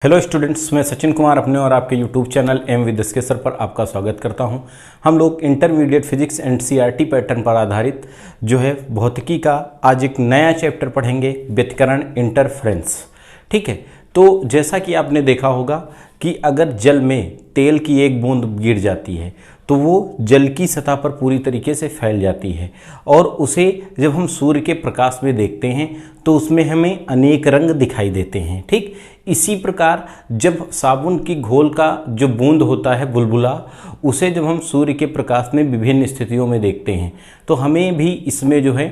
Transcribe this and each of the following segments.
Hello students, मैं सचिन कुमार अपने और आपके यूट्यूब चैनल एम विद के सर पर आपका स्वागत करता हूं। हम लोग इंटरमीडिएट फिजिक्स एनसीईआरटी पैटर्न पर आधारित जो है भौतिकी का आज एक नया चैप्टर पढ़ेंगे, व्यतिकरण इंटरफेरेंस। ठीक है, तो जैसा कि आपने देखा होगा कि अगर जल में तेल की एक बूंद गिर जाती है तो वो जल की सतह पर पूरी तरीके से फैल जाती है और उसे जब हम सूर्य के प्रकाश में देखते हैं तो उसमें हमें अनेक रंग दिखाई देते हैं। ठीक, इसी प्रकार जब साबुन की घोल का जो बूंद होता है बुलबुला, उसे जब हम सूर्य के प्रकाश में विभिन्न स्थितियों में देखते हैं तो हमें भी इसमें जो है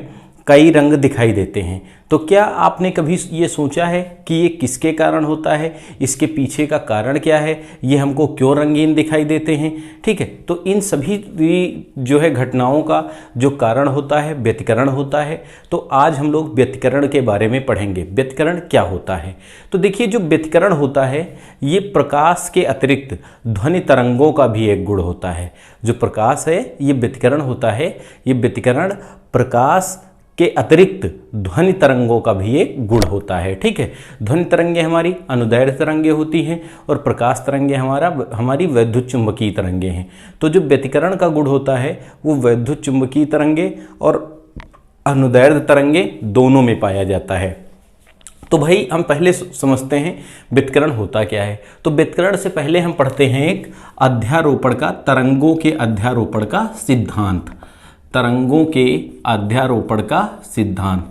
कई रंग दिखाई देते हैं। तो क्या आपने कभी ये सोचा है कि ये किसके कारण होता है, इसके पीछे का कारण क्या है, ये हमको क्यों रंगीन दिखाई देते हैं? ठीक है, तो इन सभी जो है घटनाओं का जो कारण होता है व्यतिकरण होता है। तो आज हम लोग व्यतिकरण के बारे में पढ़ेंगे। व्यतिकरण क्या होता है? तो देखिए, जो व्यतिकरण होता है ये प्रकाश के अतिरिक्त ध्वनि तरंगों का भी एक गुण होता है। जो प्रकाश है ये व्यतिकरण होता है, ये व्यतिकरण प्रकाश के अतिरिक्त ध्वनि तरंगों का भी एक गुण होता है। ठीक है, ध्वनि तरंगे हमारी अनुदैर्घ्य तरंगे होती हैं और प्रकाश तरंगे हमारी वैद्युत चुंबकीय तरंगे हैं। तो जो व्यतिकरण का गुण होता है वो वैद्युत चुंबकीय तरंगे और अनुदैर्घ्य तरंगे दोनों में पाया जाता है। तो भाई हम पहले समझते हैं व्यतिकरण होता क्या है। तो व्यतिकरण से पहले हम पढ़ते हैं एक अध्यारोपण का, तरंगों के अध्यारोपण का सिद्धांत। तरंगों के अध्यारोपण का सिद्धांत,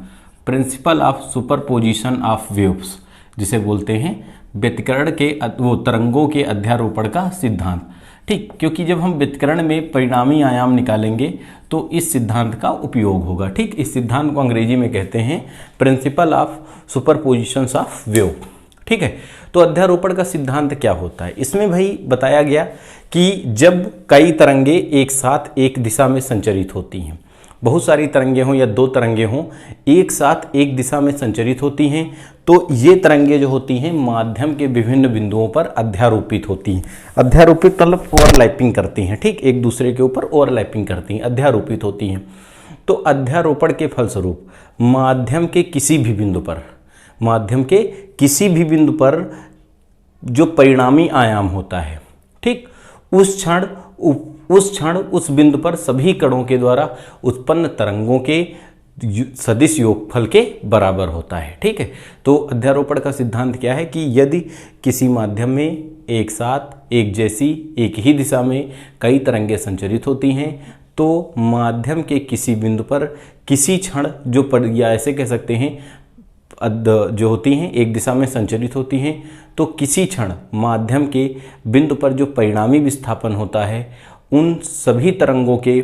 principle of superposition of waves, जिसे बोलते हैं व्यतिकरण के तरंगों के अध्यारोपण का सिद्धांत। ठीक, क्योंकि जब हम व्यतिकरण में परिणामी आयाम निकालेंगे तो इस सिद्धांत का उपयोग होगा। ठीक, इस सिद्धांत को अंग्रेजी में कहते हैं principle of superposition of wave. ठीक है, तो अध्यारोपण का सिद्धांत क्या होता है? इसमें भाई बताया गया कि जब कई तरंगे एक साथ एक दिशा में संचरित होती हैं, बहुत सारी तरंगे हों या दो तरंगे हों, एक साथ एक दिशा में संचरित होती हैं, तो ये तरंगे जो होती हैं माध्यम के विभिन्न बिंदुओं पर अध्यारोपित होती हैं। अध्यारोपित मतलब ओवरलैपिंग करती हैं। ठीक, एक दूसरे के ऊपर ओवरलैपिंग करती हैं, अध्यारोपित होती हैं। तो अध्यारोपण के फलस्वरूप माध्यम के किसी भी बिंदु पर जो परिणामी आयाम होता है, ठीक, उस क्षण उस बिंदु पर सभी कणों के द्वारा उत्पन्न तरंगों के सदिश योगफल के बराबर होता है। ठीक है, तो अध्यारोपण का सिद्धांत क्या है कि यदि किसी माध्यम में एक साथ एक जैसी एक ही दिशा में कई तरंगे संचरित होती हैं तो माध्यम के किसी बिंदु पर किसी क्षण या ऐसे कह सकते हैं जो होती हैं एक दिशा में संचरित होती हैं, तो किसी क्षण माध्यम के बिंदु पर जो परिणामी विस्थापन होता है उन सभी तरंगों के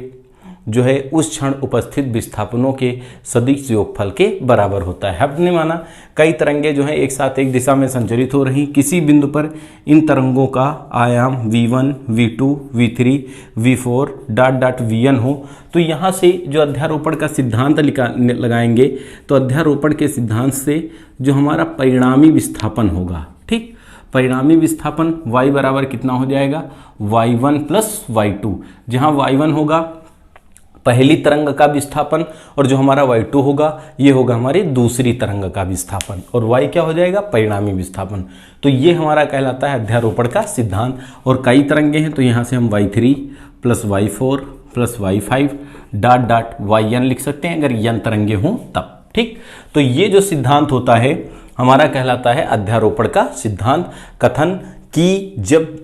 जो है उस क्षण उपस्थित विस्थापनों के सदिश योगफल के बराबर होता है। हमने माना कई तरंगे जो है एक साथ एक दिशा में संचरित हो रही, किसी बिंदु पर इन तरंगों का आयाम v1, v2, v3, v4 vn हो, तो यहाँ से जो अध्यारोपण का सिद्धांत लगाएंगे तो अध्यारोपण के सिद्धांत से जो हमारा परिणामी विस्थापन होगा, ठीक, परिणामी विस्थापन y बराबर कितना हो जाएगा, y1 प्लस y2, जहाँ y1 होगा पहली तरंग का विस्थापन और जो हमारा y2 होगा ये होगा हमारी दूसरी तरंग का विस्थापन और y क्या हो जाएगा, परिणामी विस्थापन। तो ये हमारा कहलाता है अध्यारोपण का सिद्धांत। और कई तरंगे हैं तो यहाँ से हम y3 plus y4 plus y5 yn लिख सकते हैं अगर n तरंगे हों तब। ठीक, तो ये जो सिद्धांत होता है हमारा कहलाता है अध्यारोपण का सिद्धांत। कथन कि जब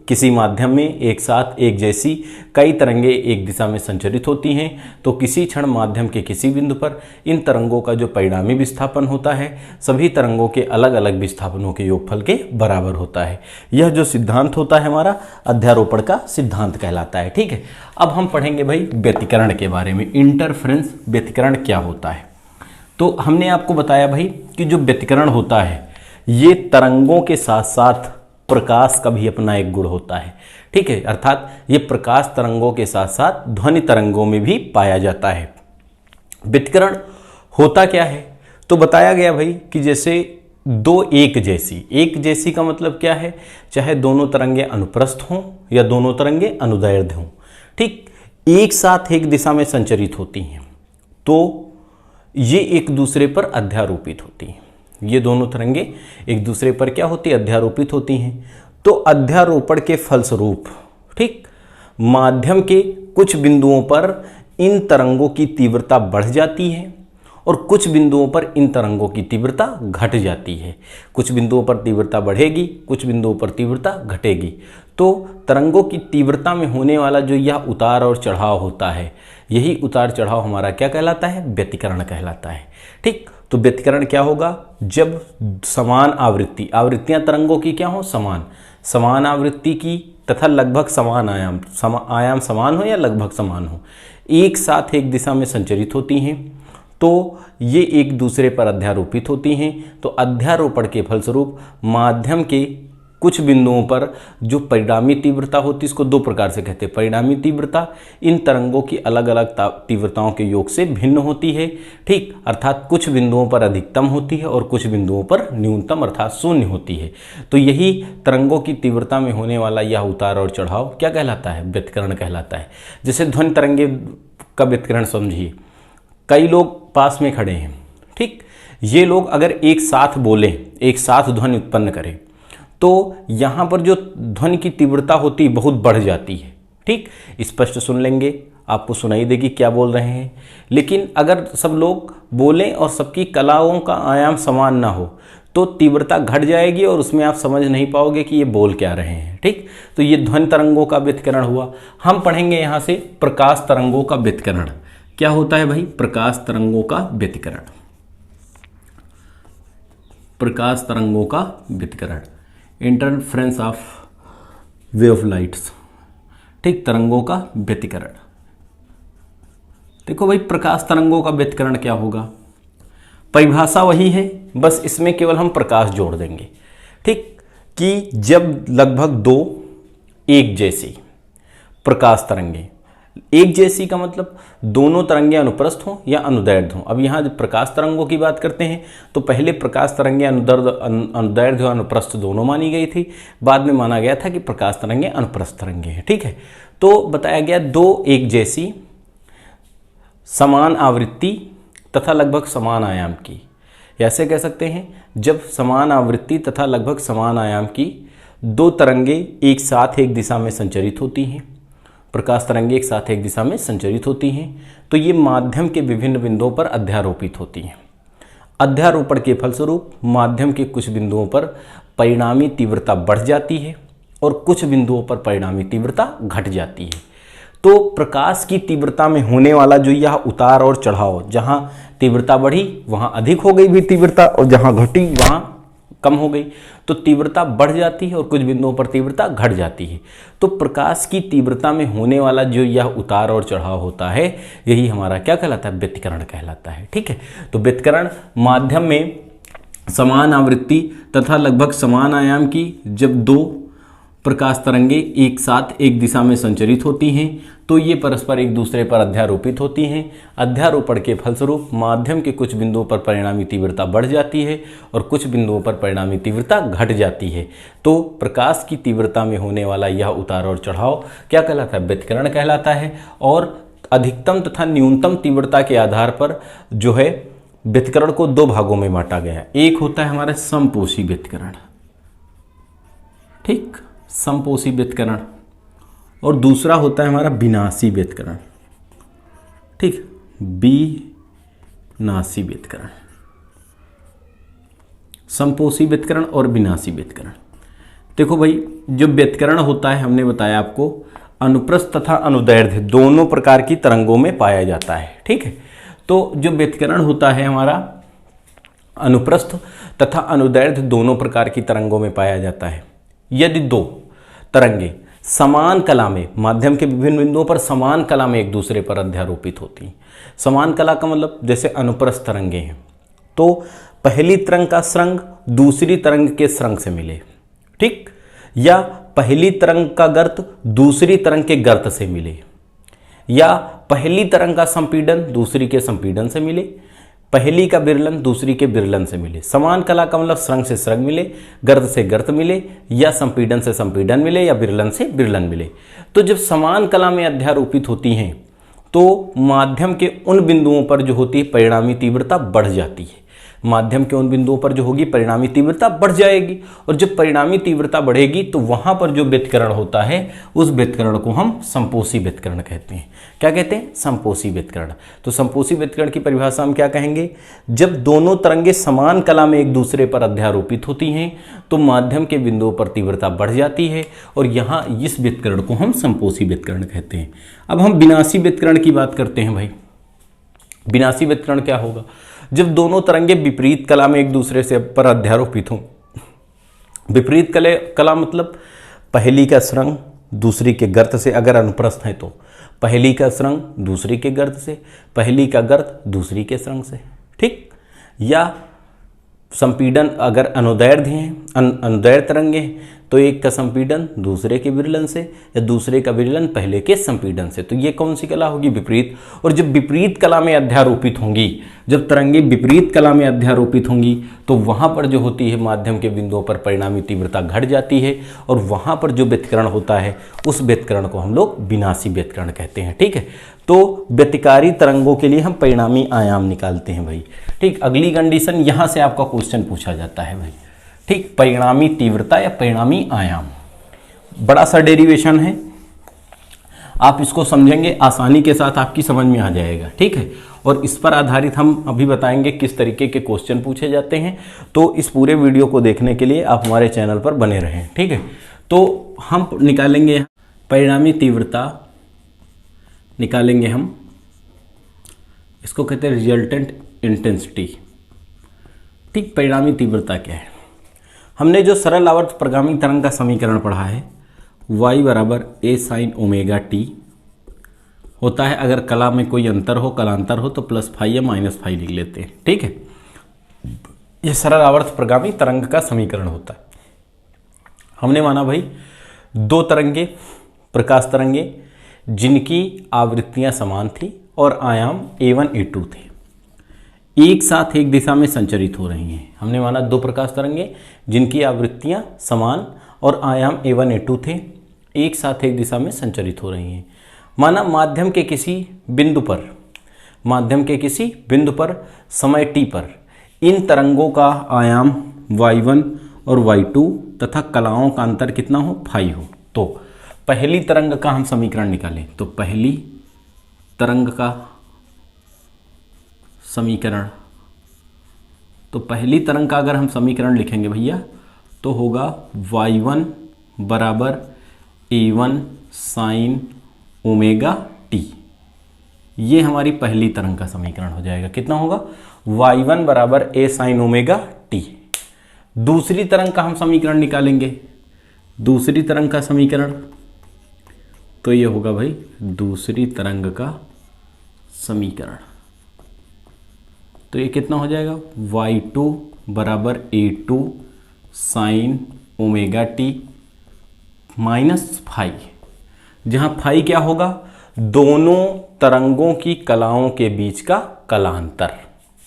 किसी माध्यम में एक साथ एक जैसी कई तरंगे एक दिशा में संचरित होती हैं तो किसी क्षण माध्यम के किसी बिंदु पर इन तरंगों का जो परिणामी विस्थापन होता है सभी तरंगों के अलग अलग विस्थापनों के योगफल के बराबर होता है। यह जो सिद्धांत होता है हमारा अध्यारोपण का सिद्धांत कहलाता है। ठीक है, अब हम पढ़ेंगे भाई व्यतिकरण के बारे में। इंटरफेरेंस, व्यतिकरण क्या होता है? तो हमने आपको बताया भाई कि जो व्यतिकरण होता है ये तरंगों के साथ साथ प्रकाश का भी अपना एक गुण होता है। ठीक है, अर्थात ये प्रकाश तरंगों के साथ साथ ध्वनि तरंगों में भी पाया जाता है। व्यतिकरण होता क्या है? तो बताया गया भाई कि जैसे दो एक जैसी का मतलब क्या है, चाहे दोनों तरंगे अनुप्रस्थ हों या दोनों तरंगे अनुदैर्ध्य हों, ठीक, एक साथ एक दिशा में संचरित होती हैं तो ये एक दूसरे पर अध्यारोपित होती हैं। ये दोनों तरंगे एक दूसरे पर क्या होती है, अध्यारोपित होती हैं। तो अध्यारोपण के फलस्वरूप, ठीक, माध्यम के कुछ बिंदुओं पर इन तरंगों की तीव्रता बढ़ जाती है और कुछ बिंदुओं पर इन तरंगों की तीव्रता घट जाती है। कुछ बिंदुओं पर तीव्रता बढ़ेगी, कुछ बिंदुओं पर तीव्रता घटेगी। तो तरंगों की तीव्रता में होने वाला जो यह उतार और चढ़ाव होता है, यही उतार चढ़ाव हमारा क्या कहलाता है, व्यतिकरण कहलाता है। ठीक, तो व्यतिकरण क्या होगा, जब समान आवृत्ति, आवृत्तियां तरंगों की क्या हो, समान आवृत्ति की तथा लगभग समान आयाम, आयाम समान हो या लगभग समान हो, एक साथ एक दिशा में संचरित होती हैं, तो ये एक दूसरे पर अध्यारोपित होती हैं। तो अध्यारोपण के फलस्वरूप माध्यम के कुछ बिंदुओं पर जो परिणामी तीव्रता होती है, इसको दो प्रकार से कहते हैं। परिणामी तीव्रता इन तरंगों की अलग अलग तीव्रताओं के योग से भिन्न होती है। ठीक, अर्थात कुछ बिंदुओं पर अधिकतम होती है और कुछ बिंदुओं पर न्यूनतम अर्थात शून्य होती है। तो यही तरंगों की तीव्रता में होने वाला यह उतार और चढ़ाव क्या कहलाता है, व्यतिकरण कहलाता है। जैसे ध्वनि तरंगे का व्यतिकरण समझिए, कई लोग पास में खड़े हैं, ठीक, ये लोग अगर एक साथ बोलें, एक साथ ध्वनि उत्पन्न करें, तो यहाँ पर जो ध्वनि की तीव्रता होती है बहुत बढ़ जाती है। ठीक, स्पष्ट सुन लेंगे, आपको सुनाई देगी क्या बोल रहे हैं। लेकिन अगर सब लोग बोलें और सबकी कलाओं का आयाम समान ना हो तो तीव्रता घट जाएगी और उसमें आप समझ नहीं पाओगे कि ये बोल क्या रहे हैं। ठीक, तो ये ध्वनि तरंगों का व्यतिकरण हुआ। हम पढ़ेंगे यहाँ से प्रकाश तरंगों का व्यतिकरण। क्या होता है भाई, प्रकाश तरंगों का व्यतिकरण। प्रकाश तरंगों का व्यतिकरण, इंटरफेरेंस ऑफ वेवलाइट्स। ठीक, तरंगों का व्यतिकरण। देखो भाई, प्रकाश तरंगों का व्यतिकरण क्या होगा, परिभाषा वही है, बस इसमें केवल हम प्रकाश जोड़ देंगे। ठीक, कि जब लगभग दो एक जैसी प्रकाश तरंगे, एक जैसी का मतलब दोनों तरंगे अनुप्रस्थ हों या अनुदैर्ध्य हों। अब यहाँ जब प्रकाश तरंगों की बात करते हैं तो पहले प्रकाश तरंगे अनुदैर्ध्य और अनुप्रस्थ दोनों मानी गई थी, बाद में माना गया था कि प्रकाश तरंगे अनुप्रस्थ तरंगे हैं। ठीक है, तो बताया गया दो एक जैसी समान आवृत्ति तथा लगभग समान आयाम की, ऐसे कह सकते हैं, जब समान आवृत्ति तथा लगभग समान आयाम की दो तरंगे एक साथ एक दिशा में संचरित होती हैं, प्रकाश तरंगे एक साथ एक दिशा में संचरित होती हैं, तो ये माध्यम के विभिन्न बिंदुओं पर अध्यारोपित होती हैं। अध्यारोपण के फलस्वरूप माध्यम के कुछ बिंदुओं पर परिणामी तीव्रता बढ़ जाती है और कुछ बिंदुओं पर परिणामी तीव्रता घट जाती है। तो प्रकाश की तीव्रता में होने वाला जो यह उतार और चढ़ाव, जहाँ तीव्रता बढ़ी वहाँ अधिक हो गई भी तीव्रता और जहाँ घटी वहाँ कम हो गई, तो तीव्रता बढ़ जाती है और कुछ बिंदुओं पर तीव्रता घट जाती है। तो प्रकाश की तीव्रता में होने वाला जो यह उतार और चढ़ाव होता है, यही हमारा क्या कहलाता है, व्यतिकरण कहलाता है। ठीक है, तो व्यतिकरण माध्यम में समान आवृत्ति तथा लगभग समान आयाम की जब दो प्रकाश तरंगे एक साथ एक दिशा में संचरित होती हैं तो ये परस्पर एक दूसरे पर अध्यारोपित होती हैं। अध्यारोपण के फलस्वरूप माध्यम के कुछ बिंदुओं पर परिणामी तीव्रता बढ़ जाती है और कुछ बिंदुओं पर परिणामी तीव्रता घट जाती है। तो प्रकाश की तीव्रता में होने वाला यह उतार और चढ़ाव क्या कहलाता है, व्यतिकरण कहलाता है। और अधिकतम तथा न्यूनतम तीव्रता के आधार पर जो है व्यतिकरण को दो भागों में बांटा गया है। एक होता है हमारा समपोषी व्यतिकरण, ठीक, समपोषी व्यतिकरण, और दूसरा होता है हमारा विनाशी व्यतिकरण, ठीक, विनाशी व्यतिकरण। समपोषी व्यतिकरण और विनाशी व्यतिकरण। देखो भाई, जो व्यतिकरण होता है हमने बताया आपको अनुप्रस्थ तथा अनुदैर्ध्य दोनों प्रकार की तरंगों में पाया जाता है। ठीक है, तो जो व्यतिकरण होता है हमारा अनुप्रस्थ तथा अनुदैर्ध्य दोनों प्रकार की तरंगों में पाया जाता है। यदि दो तरंगे समान कला में, माध्यम के विभिन्न बिंदुओं पर समान कला में एक दूसरे पर अध्यारोपित होती हैं। समान कला का मतलब जैसे अनुप्रस्थ तरंगे हैं तो पहली तरंग का स्रंग दूसरी तरंग के स्रंग से मिले, ठीक, या पहली तरंग का गर्त दूसरी तरंग के गर्त से मिले, या पहली तरंग का संपीड़न दूसरी के संपीड़न से मिले, पहली का बिरलन दूसरी के बिरलन से मिले। समान कला का मतलब स्रंग से स्रंग मिले, गर्त से गर्त मिले, या संपीड़न से संपीड़न मिले, या बिरलन से बिरलन मिले। तो जब समान कला में अध्यारोपित होती हैं तो माध्यम के उन बिंदुओं पर जो होती है परिणामी तीव्रता बढ़ जाती है। माध्यम के उन बिंदुओं पर जो होगी परिणामी तीव्रता बढ़ जाएगी, और जब परिणामी तीव्रता बढ़ेगी तो वहां पर जो व्यतिकरण होता है उस व्यतिकरण को हम संपोषी व्यतिकरण कहते हैं। क्या कहते हैं? संपोषी व्यतिकरण। तो संपोषी व्यतिकरण की परिभाषा हम क्या कहेंगे? जब दोनों तरंगे समान कला में एक दूसरे पर अध्यारोपित होती हैं तो माध्यम के बिंदुओं पर तीव्रता बढ़ जाती है, और यहाँ इस व्यतिकरण को हम संपोषी व्यतिकरण कहते हैं। अब हम विनाशी व्यतिकरण की बात करते हैं भाई। विनाशी व्यतिकरण क्या होगा? जब दोनों तरंगे विपरीत कला में एक दूसरे से पर अध्यारोपित हों। विपरीत कला मतलब पहली का सुरंग दूसरी के गर्त से अगर अनुप्रस्थ है तो पहली का सुरंग दूसरी के गर्त से, पहली का गर्त दूसरी के सुरंग से, ठीक। या संपीड़न अगर अनुदैर्ध्य हैं, अनुदैर्ध्य तरंगे तो एक का संपीड़न दूसरे के विरलन से या दूसरे का विरलन पहले के संपीड़न से, तो ये कौन सी कला होगी? विपरीत। और जब विपरीत कला में अध्यारोपित होंगी, जब तरंगे विपरीत कला में अध्यारोपित होंगी तो वहां पर जो होती है माध्यम के बिंदुओं पर परिणामी तीव्रता घट जाती है, और वहां पर जो व्यतिकरण होता है उस व्यतिकरण को हम लोग विनाशी व्यतिकरण कहते हैं, ठीक है। तो व्यतिकारी तरंगों के लिए हम परिणामी आयाम निकालते हैं भाई, ठीक। अगली कंडीशन यहां से आपका क्वेश्चन पूछा जाता है भाई, ठीक। परिणामी तीव्रता या परिणामी आयाम बड़ा सा डेरिवेशन है, आप इसको समझेंगे आसानी के साथ आपकी समझ में आ जाएगा, ठीक है। और इस पर आधारित हम अभी बताएंगे किस तरीके के क्वेश्चन पूछे जाते हैं। तो इस पूरे वीडियो को देखने के लिए आप हमारे चैनल पर बने रहें, ठीक है। तो हम निकालेंगे परिणामी तीव्रता, निकालेंगे हम, इसको कहते हैं रिजल्टेंट इंटेंसिटी, ठीक। परिणामी तीव्रता क्या है? हमने जो सरल आवर्त प्रगामी तरंग का समीकरण पढ़ा है y बराबर a sin ओमेगा टी होता है। अगर कला में कोई अंतर हो, कलांतर हो तो प्लस फाई या माइनस फाई लिख लेते हैं, ठीक है। यह सरल आवर्त प्रगामी तरंग का समीकरण होता है। हमने माना भाई दो तरंगे, प्रकाश तरंगे जिनकी आवृत्तियां समान थी और आयाम a1 a2 थे, एक साथ एक दिशा में संचरित हो रही हैं। हमने माना दो प्रकाश तरंगे जिनकी आवृत्तियां समान और आयाम a1 a2 थे, एक साथ एक दिशा में संचरित हो रही हैं। माना माध्यम के किसी बिंदु पर समय t पर इन तरंगों का आयाम y1 और y2 तथा कलाओं का अंतर कितना हो? फाई हो। तो पहली तरंग का हम समीकरण निकालें, तो पहली तरंग का समीकरण, तो पहली तरंग का अगर हम समीकरण लिखेंगे भैया तो होगा y1 बराबर a1 साइन ओमेगा टी। ये हमारी पहली तरंग का समीकरण हो जाएगा। कितना होगा? y1 बराबर a साइन ओमेगा टी। दूसरी तरंग का हम समीकरण निकालेंगे, दूसरी तरंग का समीकरण, तो ये होगा भाई दूसरी तरंग का समीकरण, तो ये कितना हो जाएगा? y2 बराबर a2 sine omega T minus phi, जहां फाई क्या होगा? दोनों तरंगों की कलाओं के बीच का कलांतर,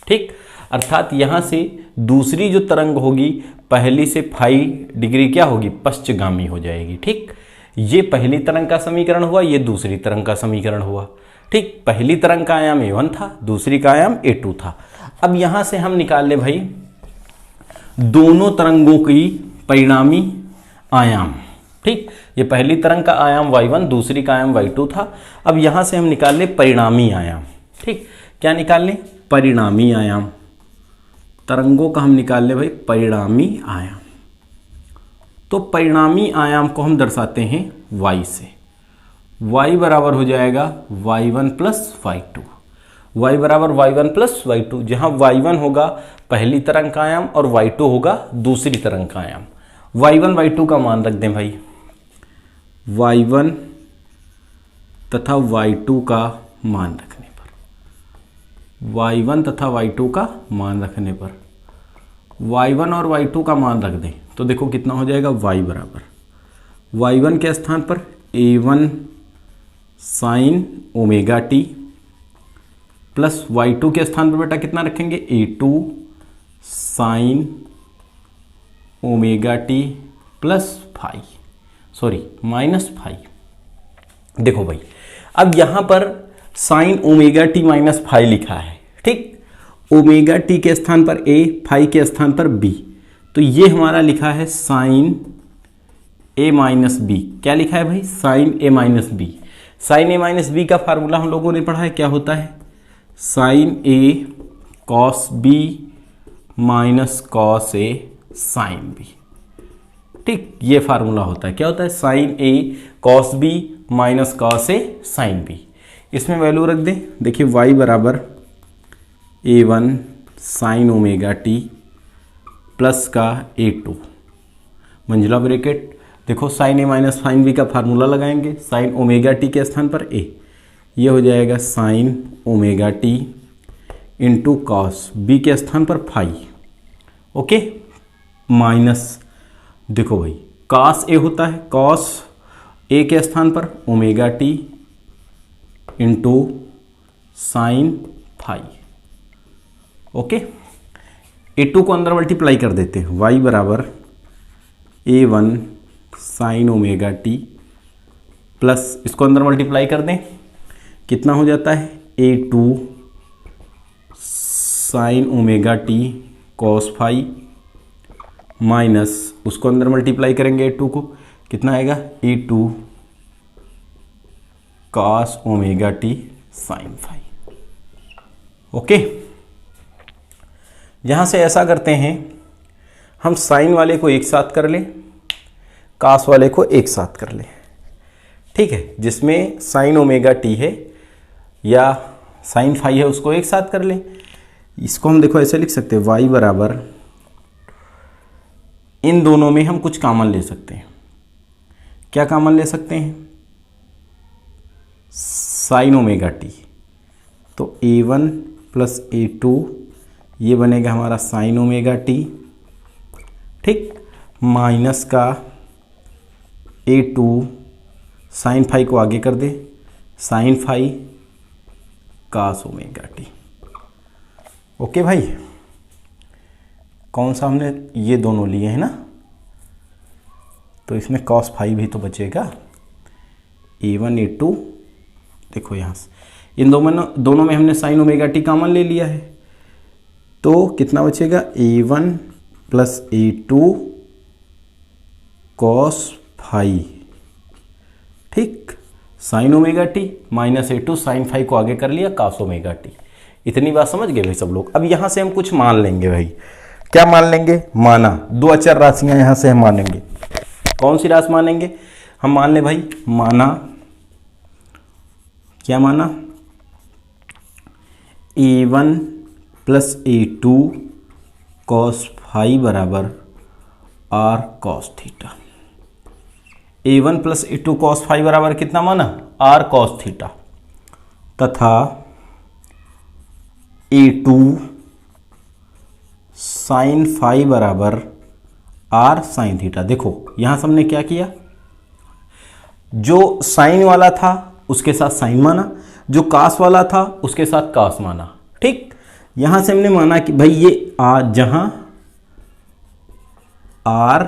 ठीक। अर्थात यहां से दूसरी जो तरंग होगी पहली से फाई डिग्री क्या होगी? पश्चगामी हो जाएगी, ठीक। ये पहली तरंग का समीकरण हुआ, ये दूसरी तरंग का समीकरण हुआ, ठीक। पहली तरंग का आयाम a1 था, दूसरी का आयाम a2 था। अब यहां से हम निकाल ले भाई दोनों तरंगों की परिणामी आयाम, ठीक। ये पहली तरंग का आयाम y1, दूसरी का आयाम y2 था। अब यहां से हम निकाल ले परिणामी आयाम, ठीक। क्या निकाल ले? परिणामी आयाम। तरंगों का हम निकाल ले भाई परिणामी आयाम। तो परिणामी आयाम को हम दर्शाते हैं y से। y बराबर हो जाएगा y1 प्लस y2, y बराबर y1 प्लस y2, जहां y1 होगा पहली तरंग का आयाम और y2 होगा दूसरी तरंग का आयाम। y1 y2 का मान रख दें भाई, y1 तथा y2 का मान रखने पर, y1 तथा y2 का मान रखने पर y1 और y2 का मान रख दें तो देखो कितना हो जाएगा? y बराबर y1 के स्थान पर a1 sign omega t plus y2 के स्थान पर बेटा कितना रखेंगे? a2 sine omega t plus phi, sorry minus phi. देखो भाई अब यहां पर sine omega T minus phi लिखा है, ठीक। ओमेगा टी के स्थान पर ए, फाई के स्थान पर बी। तो ये हमारा लिखा है साइन ए माइनस बी। क्या लिखा है भाई? Sign a minus B. Sign a minus B का फार्मूला हम लोगों ने पढ़ा है, क्या होता है? Sign A cos B minus cos A sine B. ठीक, ये फार्मूला होता है। क्या होता है? Sign A cos B minus cos A sine B. इसमें वैल्यू रख दें। देखिए y बराबर A1 sign omega t plus का A2 मंजिला ब्रैकेट। देखो sine a minus sine b का फार्मूला लगाएंगे। साइन ओमेगा टी के स्थान पर a, ये हो जाएगा sine omega t into cos b के स्थान पर फाई। ओके, माइनस, देखो भाई कॉस ए होता है, कॉस ए के स्थान पर omega t into sine phi. Okay, A2 को अंदर मल्टीप्लाई कर देते हैं। y बराबर A1 sign omega t plus, इसको अंदर मल्टीप्लाई कर दें, कितना हो जाता है? A2 sine omega t cos phi minus, उसको अंदर मल्टीप्लाई करेंगे A2 को, कितना आएगा? A2 cos omega t sine phi. Okay, यहां से ऐसा करते हैं, हम साइन वाले को एक साथ कर लें, कॉस वाले को एक साथ कर लें। ठीक है, जिसमें साइन ओमेगा टी है या साइन फाई है उसको एक साथ कर लें। इसको हम देखो ऐसे लिख सकते हैं, y बराबर, इन दोनों में हम कुछ कॉमन ले सकते हैं। क्या कॉमन ले सकते हैं? Sine omega T. तो A1 प्लस A2 ये बनेगा हमारा साइन ओमेगा टी। ठीक, माइनस का A2 साइन फाई को आगे कर दे, sine phi cos omega T. Okay भाई, कौन सा हमने? ये दोनों लिए हैं ना, तो इसमें कॉस फाई भी तो बचेगा। A1 A2, देखो यहाँ से इन दोनों में हमने साइन ओमेगा टी कॉमन ले लिया है, तो कितना बचेगा? A1 plus A2 cos phi. ठीक, sine omega T minus A2 sine phi को आगे कर लिया, कॉस ओमेगा टी। इतनी बात समझ गए भाई सब लोग? अब यहां से हम कुछ मान लेंगे भाई। क्या मान लेंगे? माना, दो अचर राशियां यहां से हम मानेंगे। कौन सी राशि मानेंगे? हम मान ले भाई, माना, क्या माना? A1 plus A2 cos phi बराबर R cos theta. A1 plus A2 cos phi बराबर कितना माना? R cos theta. तथा A2 साइन फाई बराबर R साइन थीटा। देखो यहां से हमने क्या किया, जो साइन वाला था उसके साथ साइन माना, जो कॉस वाला था उसके साथ कॉस माना। ठीक, यहां से हमने माना कि भाई ये जहां R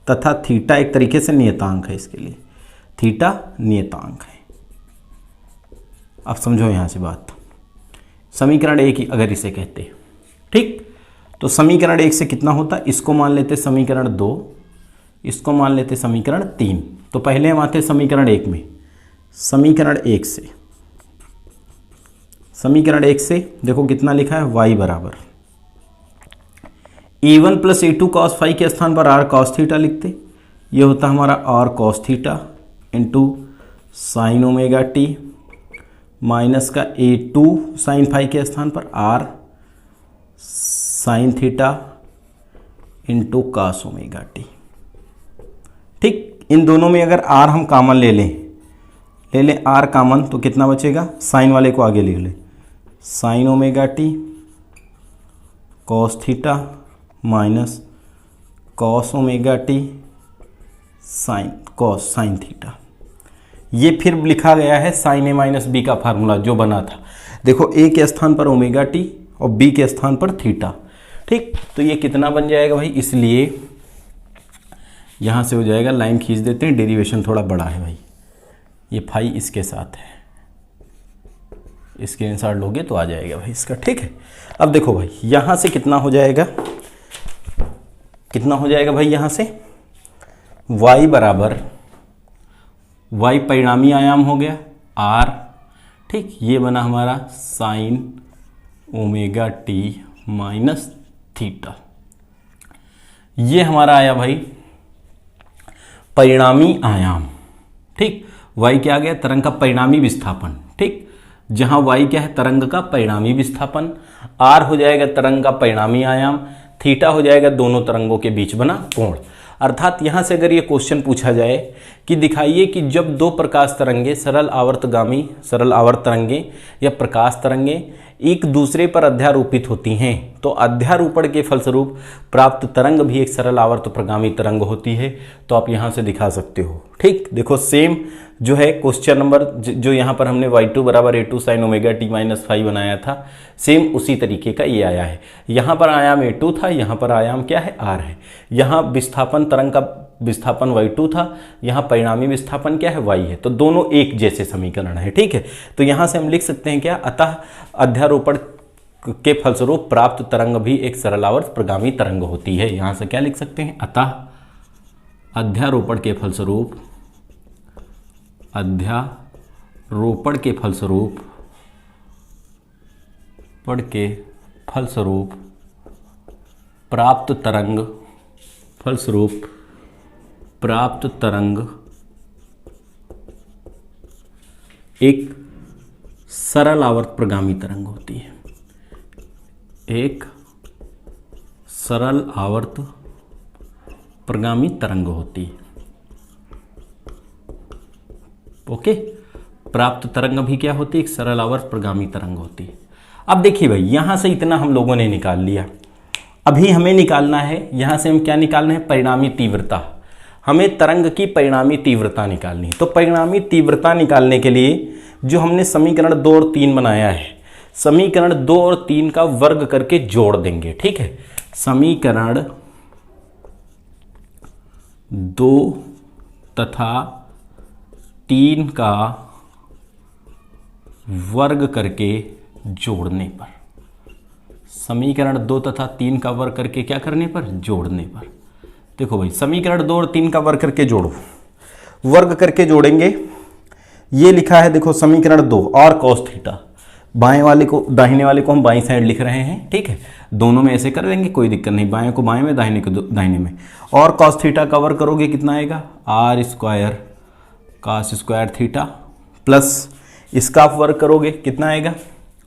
तथा थीटा एक तरीके से नियतांक है, इसके लिए थीटा नियतांक है। अब समझो यहां से बात, समीकरण एक ही अगर इसे कहते हैं। ठीक, तो समीकरण एक से कितना होता है? इसको मान लेते समीकरण 2, इसको मान लेते समीकरण 3। तो पहले हम आते समीकरण एक में। समीकरण एक से, समीकरण एक से देखो कितना लिखा है? y बराबर A1 plus A2 cos phi के स्थान पर R कॉस थीटा लिखते, ये होता हमारा R cos theta into sine omega T minus का A2 साइन फाई के स्थान पर R sine theta into cos omega T. ठीक, इन दोनों में अगर R हम कॉमन ले लें R कॉमन, तो कितना बचेगा? साइन वाले को आगे लिख ले, sign omega t cos theta minus cos omega t sine cos sine theta. ये फिर लिखा गया है साइन ए माइनस बी का फार्मूला जो बना था। देखो ए के स्थान पर ओमेगा टी और बी के स्थान पर थीटा। ठीक, तो ये कितना बन जाएगा भाई? इसलिए यहां से हो जाएगा, लाइन खींच देते हैं, डेरिवेशन थोड़ा बड़ा है भाई, ये फाई इसके साथ है। स्क्रीनशॉट लोगे तो आ जाएगा भाई इसका, ठीक है। अब देखो भाई यहाँ से कितना हो जाएगा, कितना हो जाएगा भाई यहाँ से y बराबर, y परिणामी आयाम हो गया r, ठीक, ये बना हमारा sine omega T minus theta. ये हमारा आया भाई परिणामी आयाम, ठीक। y क्या आ गया, तरंग का परिणामी विस्थापन, ठीक। जहां y क्या है, तरंग का परिणामी विस्थापन, r हो जाएगा तरंग का परिणामी आयाम, थीटा हो जाएगा दोनों तरंगों के बीच बना कोण। अर्थात यहां से अगर ये क्वेश्चन पूछा जाए कि दिखाइए कि जब दो प्रकाश तरंगे, सरल आवर्तगामी सरल आवर्त तरंगे या प्रकाश तरंगे एक दूसरे पर अध्यारोपित होती हैं तो अध्यारोपण के फलस्वरूप प्राप्त तरंग भी एक सरल आवर्त प्रगामी तरंग होती है। तो आप यहां से दिखा सकते हो, ठीक। देखो सेम जो है क्वेश्चन नंबर जो यहाँ पर हमने y2 बराबर a2 sine omega T minus 5 बनाया था, सेम उसी तरीके का ये आया है। यहाँ पर आयाम a2 था, यहाँ पर आयाम क्या है, r है। यहाँ विस्थापन, तरंग का विस्थापन y2 था, यहाँ परिणामी विस्थापन क्या है, y है। तो दोनों एक जैसे समीकरण है, ठीक है। तो यहाँ से हम लिख सकते हैं क्या, अतः अध्यारोपण के फलस्वरूप प्राप्त तरंग भी एक सरल आवर्त प्रगामी तरंग होती है। यहाँ से क्या लिख सकते हैं, अतः अध्यारोपण के फलस्वरूप, अध्यारोपण के फलस्वरूप प्राप्त तरंग एक सरल आवर्त प्रगामी तरंग होती है, एक सरल आवर्त प्रगामी तरंग होती है। ओके, प्राप्त तरंग भी क्या होती है, एक सरल आवर्त प्रगामी तरंग होती है। अब देखिए भाई यहां से इतना हम लोगों ने निकाल लिया, अभी हमें निकालना है, यहां से हम क्या निकालना है, परिणामी तीव्रता। हमें तरंग की परिणामी तीव्रता निकालनी है। तो परिणामी तीव्रता निकालने के लिए जो हमने समीकरण 2 और 3 बनाया है, समीकरण 2 और 3 का वर्ग करके जोड़ देंगे, ठीक है। समीकरण 2 तथा 3 का वर्ग करके जोड़ने पर, समीकरण 2 तथा 3 का वर्ग करके क्या करने पर, जोड़ने पर। देखो भाई समीकरण 2 और 3 का वर्ग करके जोड़ो, वर्ग करके जोड़ेंगे। ये लिखा है देखो समीकरण 2 और कॉस थीटा, बाएं वाले को दाहिने वाले को हम बाईं साइड लिख रहे हैं, ठीक है। दोनों में ऐसे कर देंगे, कोई दिक्कत नहीं, बाएं को बाएं में, दाहिने को दाहिने में। और कॉस थीटा का वर्ग करोगे कितना आएगा, R square cos square theta, plus इसका आप वर्ग करोगे कितना आएगा,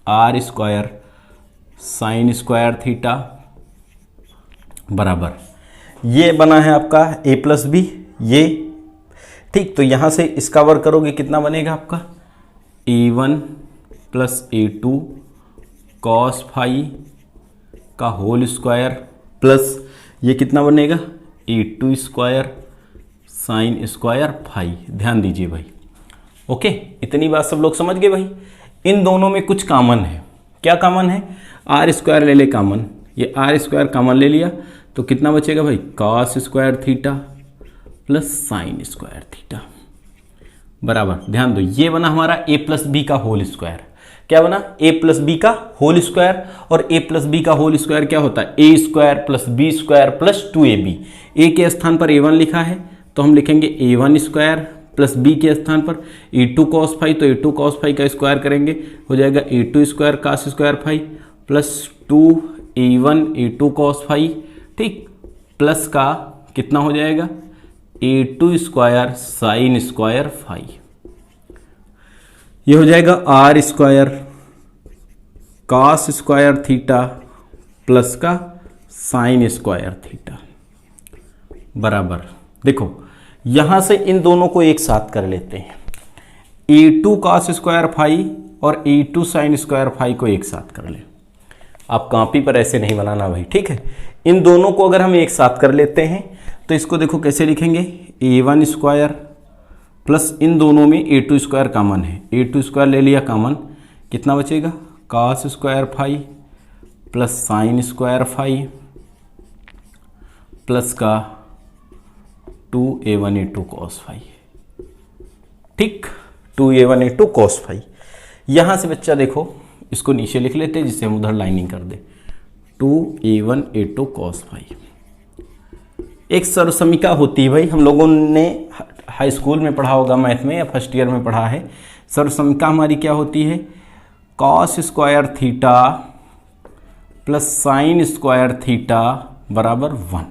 R square sine square theta, बराबर ये बना है आपका a प्लस बी, ये ठीक। तो यहां से इसका वर्ग करोगे कितना बनेगा आपका, a1 plus a2 cos phi का होल स्क्वायर, प्लस ये कितना बनेगा, a2 square sine square phi. ध्यान दीजिए भाई, ओके, इतनी बात सब लोग समझ गए भाई। इन दोनों में कुछ कॉमन है, क्या कॉमन है, आर स्क्वायर ले ले कॉमन, ये आर स्क्वायर कॉमन ले लिया तो कितना बचेगा भाई, cos square theta plus sine square theta, बराबर। ध्यान दो ये बना हमारा a प्लस बी का होल स्क्वायर, क्या बना, a प्लस बी का होल स्क्वायर। और a प्लस बी का होल स्क्वायर क्या होता है, a square plus b square plus 2ab। a के स्थान पर a1 लिखा है तो हम लिखेंगे a1 स्क्वायर प्लस b के स्थान पर a2 कॉस फाई, तो a2 कॉस फाई का स्क्वायर करेंगे हो जाएगा a2 square cos square phi plus 2a1 a2 cos phi, ठीक, प्लस का कितना हो जाएगा, a2 square sine square phi. ये हो जाएगा R square cos square theta plus का साइन स्क्वायर थीटा, बराबर। देखो यहां से इन दोनों को एक साथ कर लेते हैं, a2 कॉस स्क्वायर फाई और a2 साइन स्क्वायर फाई को एक साथ कर ले। आप कॉपी पर ऐसे नहीं बनाना भाई, ठीक है। इन दोनों को अगर हम एक साथ कर लेते हैं तो इसको देखो कैसे लिखेंगे, a1 स्क्वायर प्लस इन दोनों में a2 स्क्वायर कॉमन है, a2 स्क्वायर ले लिया कॉमन, कितना बचेगा, cos square phi plus sine square phi plus का 2a1 a2 कॉस फाई, ठीक, 2a1 a2 कॉस फाई। यहाँ से बच्चा देखो इसको नीचे लिख लेते हैं जिससे हम उधर लाइनिंग कर दे 2a1a2 cos फाई। एक सर्वसमीका होती है भाई, हम लोगों ने हाई स्कूल में पढ़ा होगा मैथ में या फर्स्ट ईयर में पढ़ा है। सर्वसमीका हमारी क्या होती है, cos square theta plus sine square theta बराबर 1।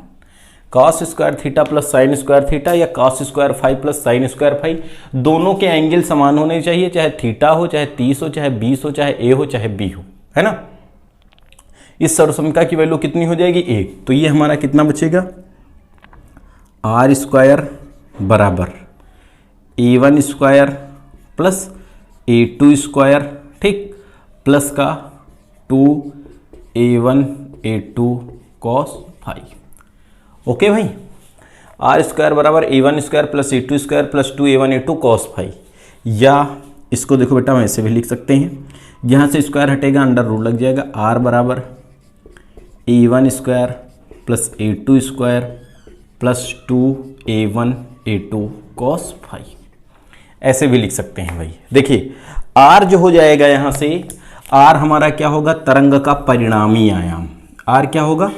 cos square theta plus sine square theta या cos square phi plus sine square phi, दोनों के एंगल समान होने चाहिए, चाहे थीटा हो, चाहे 30 हो, चाहे 20 हो, चाहे ए हो, चाहे बी हो, है ना। इस सर्वसमीका की वैल्यू कितनी हो जाएगी 1। तो ये हमारा कितना बचेगा, आर स्क्वायर बराबर a1 square plus a2 square, ठीक, प्लस का 2a1 a2 cos phi. Okay भाई, आर स्क्वायर बराबर a1 square plus a2 square plus 2a1 a2 cos phi. या इसको देखो बेटा हम ऐसे भी लिख सकते हैं, यहाँ से स्क्वायर हटेगा अंडर रूट लग जाएगा, आर बराबर a1 square plus a2 square plus 2a1 a2 cos phi. ऐसे भी लिख सकते हैं भाई। देखिए r जो हो जाएगा यहाँ से, r हमारा क्या होगा, तरंग का परिणामी आयाम। r क्या होगा,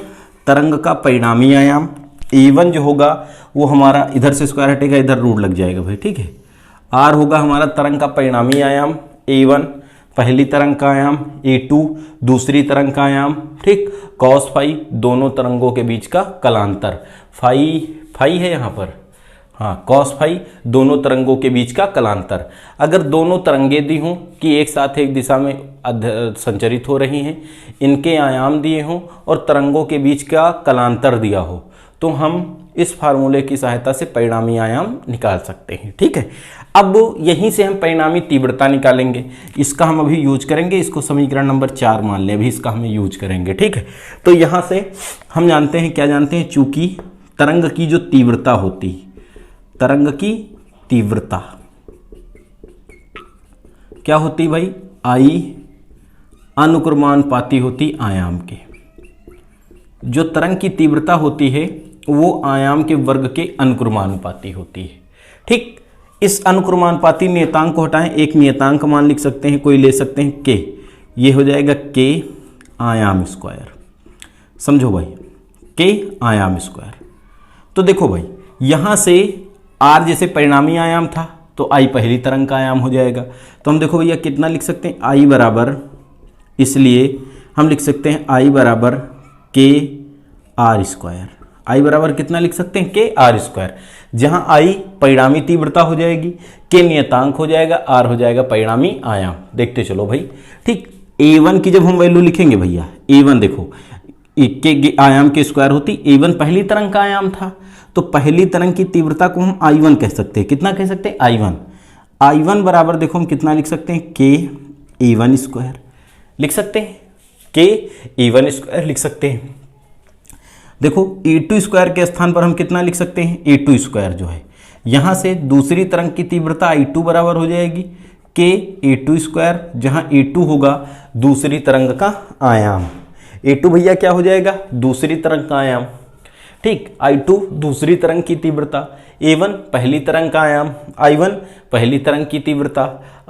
तरंग का परिणामी आयाम। a1 जो होगा वो हमारा इधर से स्क्वायर हटेगा, इधर रूट लग जाएगा भाई, ठीक है। r होगा हमारा तरंग का परिणामी आयाम, a1 पहली तरंग का आयाम, a2 दूसरी तरंग का आयाम, ठीक, cos फाई दोनों तरंगों के बीच का कलांतर, फाई है यहाँ पर, हाँ, cos फाई दोनों तरंगों के बीच का कलांतर। अगर दोनों तरंगें दी हों कि एक साथ एक दिशा में संचरित हो रही हैं, इनके आयाम दिए हों और तरंगों के बीच का कलांतर दिया हो, तो हम इस फार्मूले की सहायता से परिणामी आयाम निकाल सकते हैं, ठीक है। अब यहीं से हम परिणामी तीव्रता निकालेंगे, इसका हम अभी यूज करेंगे, इसको समीकरण नंबर 4 मान लें, अभी इसका हमें यूज करेंगे, ठीक है। तो यहाँ से हम जानते हैं, क्या जानते हैं, चूंकि तरंग की जो तीव्रता होती, तरंग की तीव्रता क्या होती भाई, आई अनुक्रमानुपाती होती आयाम के। जो तरंग की तीव्रता होती है वो आयाम के वर्ग के अनुक्रमानुपाती होती है, ठीक। इस अनुक्रमानुपाती नियतांक को हटाएं, एक नियतांक मान लिख सकते हैं, कोई ले सकते हैं के, ये हो जाएगा के आयाम स्क्वायर, समझो भाई, के आयाम स्क्वायर। तो देखो भाई यहाँ से आर जैसे परिणामी आयाम था तो आई पहली तरंग का आयाम हो जाएगा। तो हम देखो भैया कितना लिख सकते हैं, आई बराबर, इसलिए हम लिख सकते हैं आई बराबर के आर स्क्वायर। आई बराबर कितना लिख सकते हैं, के आर स्क्वायर, जहां आई परिणामी तीव्रता हो जाएगी, के नियतांक हो जाएगा, आर हो जाएगा परिणामी आयाम। देखते चलो भाई, ठीक। a1 की जब हम वैल्यू लिखेंगे भैया, a1 देखो के आयाम के स्क्वायर होती, a1 पहली तरंग का आयाम था, तो पहली तरंग की तीव्रता को हम i1 कह सकते हैं। कितना कह सकते हैं, i1 बराबर देखो हम कितना लिख सकते हैं, के a1 स्क्वायर लिख सकते हैं, के a1 स्क्वायर लिख सकते हैं। देखो a2 स्क्वायर के स्थान पर हम कितना लिख सकते हैं, a2 स्क्वायर जो है, यहाँ से दूसरी तरंग की तीव्रता i2 बराबर हो जाएगी के a2 स्क्वायर, जहाँ a2 होगा दूसरी तरंग का आयाम। a2 भैया क्या हो जाएगा, दूसरी तरंग का आयाम, ठीक। i2 दूसरी तरंग की तीव्रता, a1 पहली तरंग का आयाम, i1 पहली तरंग की तीव्रता,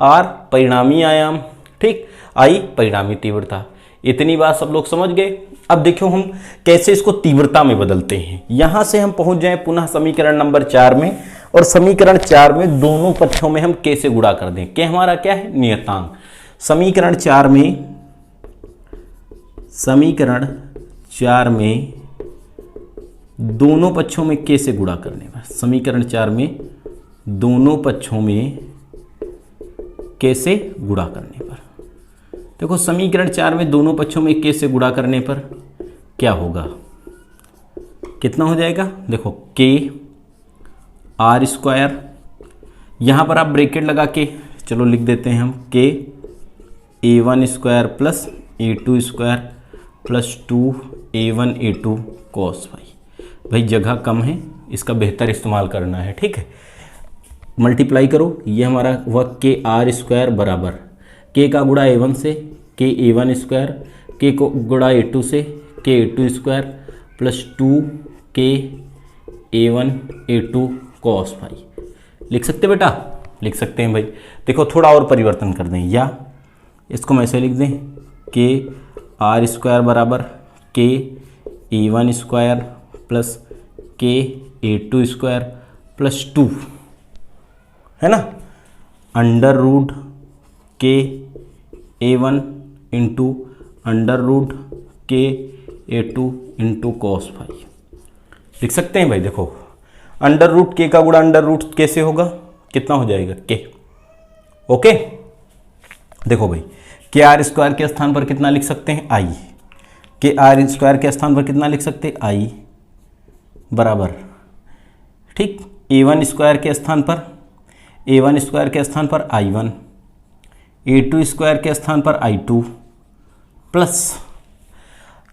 r परिणामी आयाम, ठीक, i परिणामी तीव्रता। इतनी बात सब लोग समझ गए। अब देखो हम कैसे इसको तीव्रता में बदलते हैं। यहां से हम पहुंच जाएं पुनः समीकरण नंबर 4 में, और समीकरण 4 में दोनों पक्षों में हम कैसे गुणा कर दें, के हमारा क्या है, नियतांक। समीकरण 4 में दोनों पक्षों में के से गुणा करने पर, समीकरण 4 में दोनों पक्षों में के से गुणा करने पर, देखो समीकरण 4 में दोनों पक्षों में के से गुणा करने पर क्या होगा, कितना हो जाएगा, देखो के आर स्क्वायर, यहाँ पर आप ब्रैकेट लगा के चलो लिख देते हैं हम, के a1 square plus a2 square plus 2a1 a2 cos phi. भाई जगह कम है, इसका बेहतर इस्तेमाल करना है, ठीक है। मल्टीप्लाई करो, ये हमारा हुआ के आर स्क्वायर बराबर के का गुणा a1 से के a1 स्क्वायर, के को गुणा a2 से के a2 स्क्वायर प्लस 2 के a1 a2 cos फाई। लिख सकते बेटा, लिख सकते हैं भाई। देखो थोड़ा और परिवर्तन कर दें, या इसको मैं ऐसे लिख दें के आर स्क्वायर बराबर के ए वन स्क्वायर प्लस के ए टू स्क्वायर प्लस 2, है ना, अंडर रूट के ए वन इंटू अंडर रूट के ए टू इंटू कॉस फाई। लिख सकते हैं भाई, देखो अंडर रूट के का गुणा अंडर रूट के से होगा, कितना हो जाएगा के। ओके, देखो भाई के आर स्क्वायर के स्थान पर कितना लिख सकते हैं आई, के आर स्क्वायर के स्थान पर कितना लिख सकते हैं आई बराबर, ठीक, ए वन स्क्वायर के स्थान पर, ए वन स्क्वायर के स्थान पर I one, a two square के स्थान पर आई टू, प्लस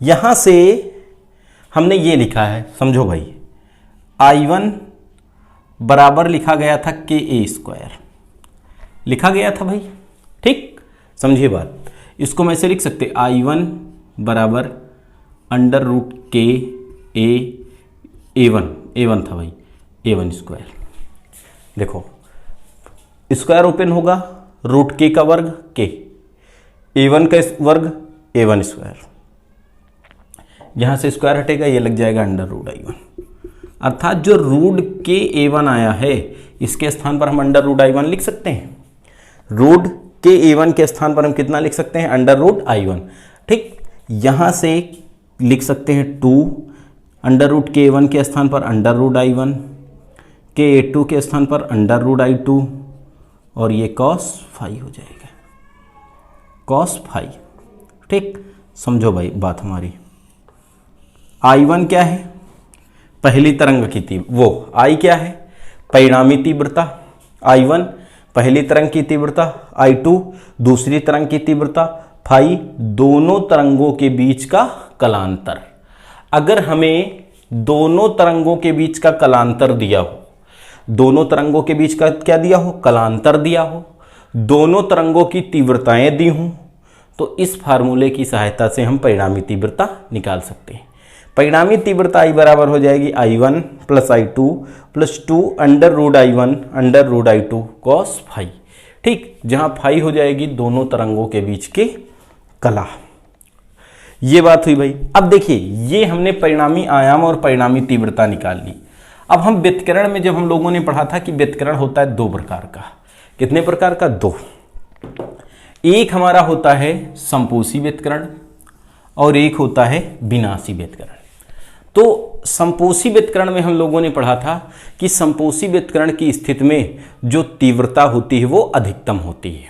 यहां से हमने ये लिखा है, समझो भाई, आई वन बराबर लिखा गया था के ए स्क्वायर लिखा गया था भाई, ठीक, समझिए बात। इसको मैं से लिख सकते आई वन बराबर अंडर रूट के ए वन था भाई, ए वन स्क्वायर। देखो स्क्वायर ओपन होगा, रूट के का वर्ग के, ए वन का वर्ग ए वन स्क्वायर, यहां से स्क्वायर हटेगा, ये लग जाएगा अंडर रूट आई वन। अर्थात जो रूट के ए वन आया है इसके स्थान पर हम अंडर रूट आई वन लिख सकते हैं, रूट के ए वन के स्थान पर हम कितना लिख सकते हैं, अंडर रूट आई वन, ठीक। यहां से लिख सकते हैं 2 अंडर रूट के ए वन के स्थान पर अंडर रूट आई वन, के ए टू के स्थान पर अंडर रूट आई टू, और ये कॉस फाई हो जाएगा, कॉस फाई, ठीक। समझो भाई बात हमारी, आई वन क्या है, पहली तरंग की तीव्रता, वो आई क्या है, परिणामी तीव्रता, आई वन पहली तरंग की तीव्रता, आई टू दूसरी तरंग की तीव्रता, फाई दोनों तरंगों के बीच का कलांतर। अगर हमें दोनों तरंगों के बीच का कलांतर दिया हो, दोनों तरंगों के बीच का क्या दिया हो, कलांतर दिया हो, दोनों तरंगों की तीव्रताएं दी हों, तो इस फार्मूले की सहायता से हम परिणामी तीव्रता निकाल सकते हैं। परिणामी तीव्रता आई बराबर हो जाएगी I one plus I two plus 2 under root I one under root I two cos phi, ठीक, जहां फाई हो जाएगी दोनों तरंगों के बीच के कला। ये बात हुई भाई। अब देखिए ये हमने परिणामी आयाम और परिणामी तीव्रता निकाल ली। अब हम व्यतिकरण में जब हम लोगों ने पढ़ा था कि व्यतिकरण होता है 2 प्रकार का, कितने प्रकार का, 2। एक हमारा होता है संपोषी व्यतिकरण और एक होता है विनाशी व्यतिकरण। तो संपोषी व्यतिकरण में हम लोगों ने पढ़ा था कि संपोषी व्यतिकरण की स्थिति में जो तीव्रता होती है वो अधिकतम होती है,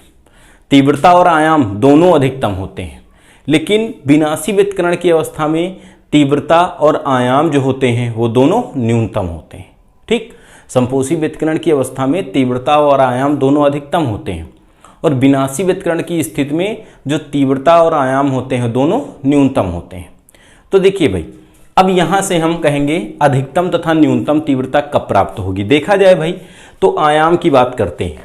तीव्रता और आयाम दोनों अधिकतम होते हैं। लेकिन विनाशी व्यतिकरण की अवस्था में तीव्रता और आयाम जो होते हैं वो दोनों न्यूनतम होते हैं, ठीक। संपोषी व्यतिकरण की अवस्था में तीव्रता और आयाम दोनों अधिकतम होते हैं और विनाशी व्यतिकरण की स्थिति में जो तीव्रता और आयाम होते हैं दोनों न्यूनतम होते हैं। तो देखिए भाई, अब यहां से हम कहेंगे अधिकतम तथा न्यूनतम तीव्रता कब प्राप्त होगी। देखा जाए भाई तो आयाम की बात करते हैं।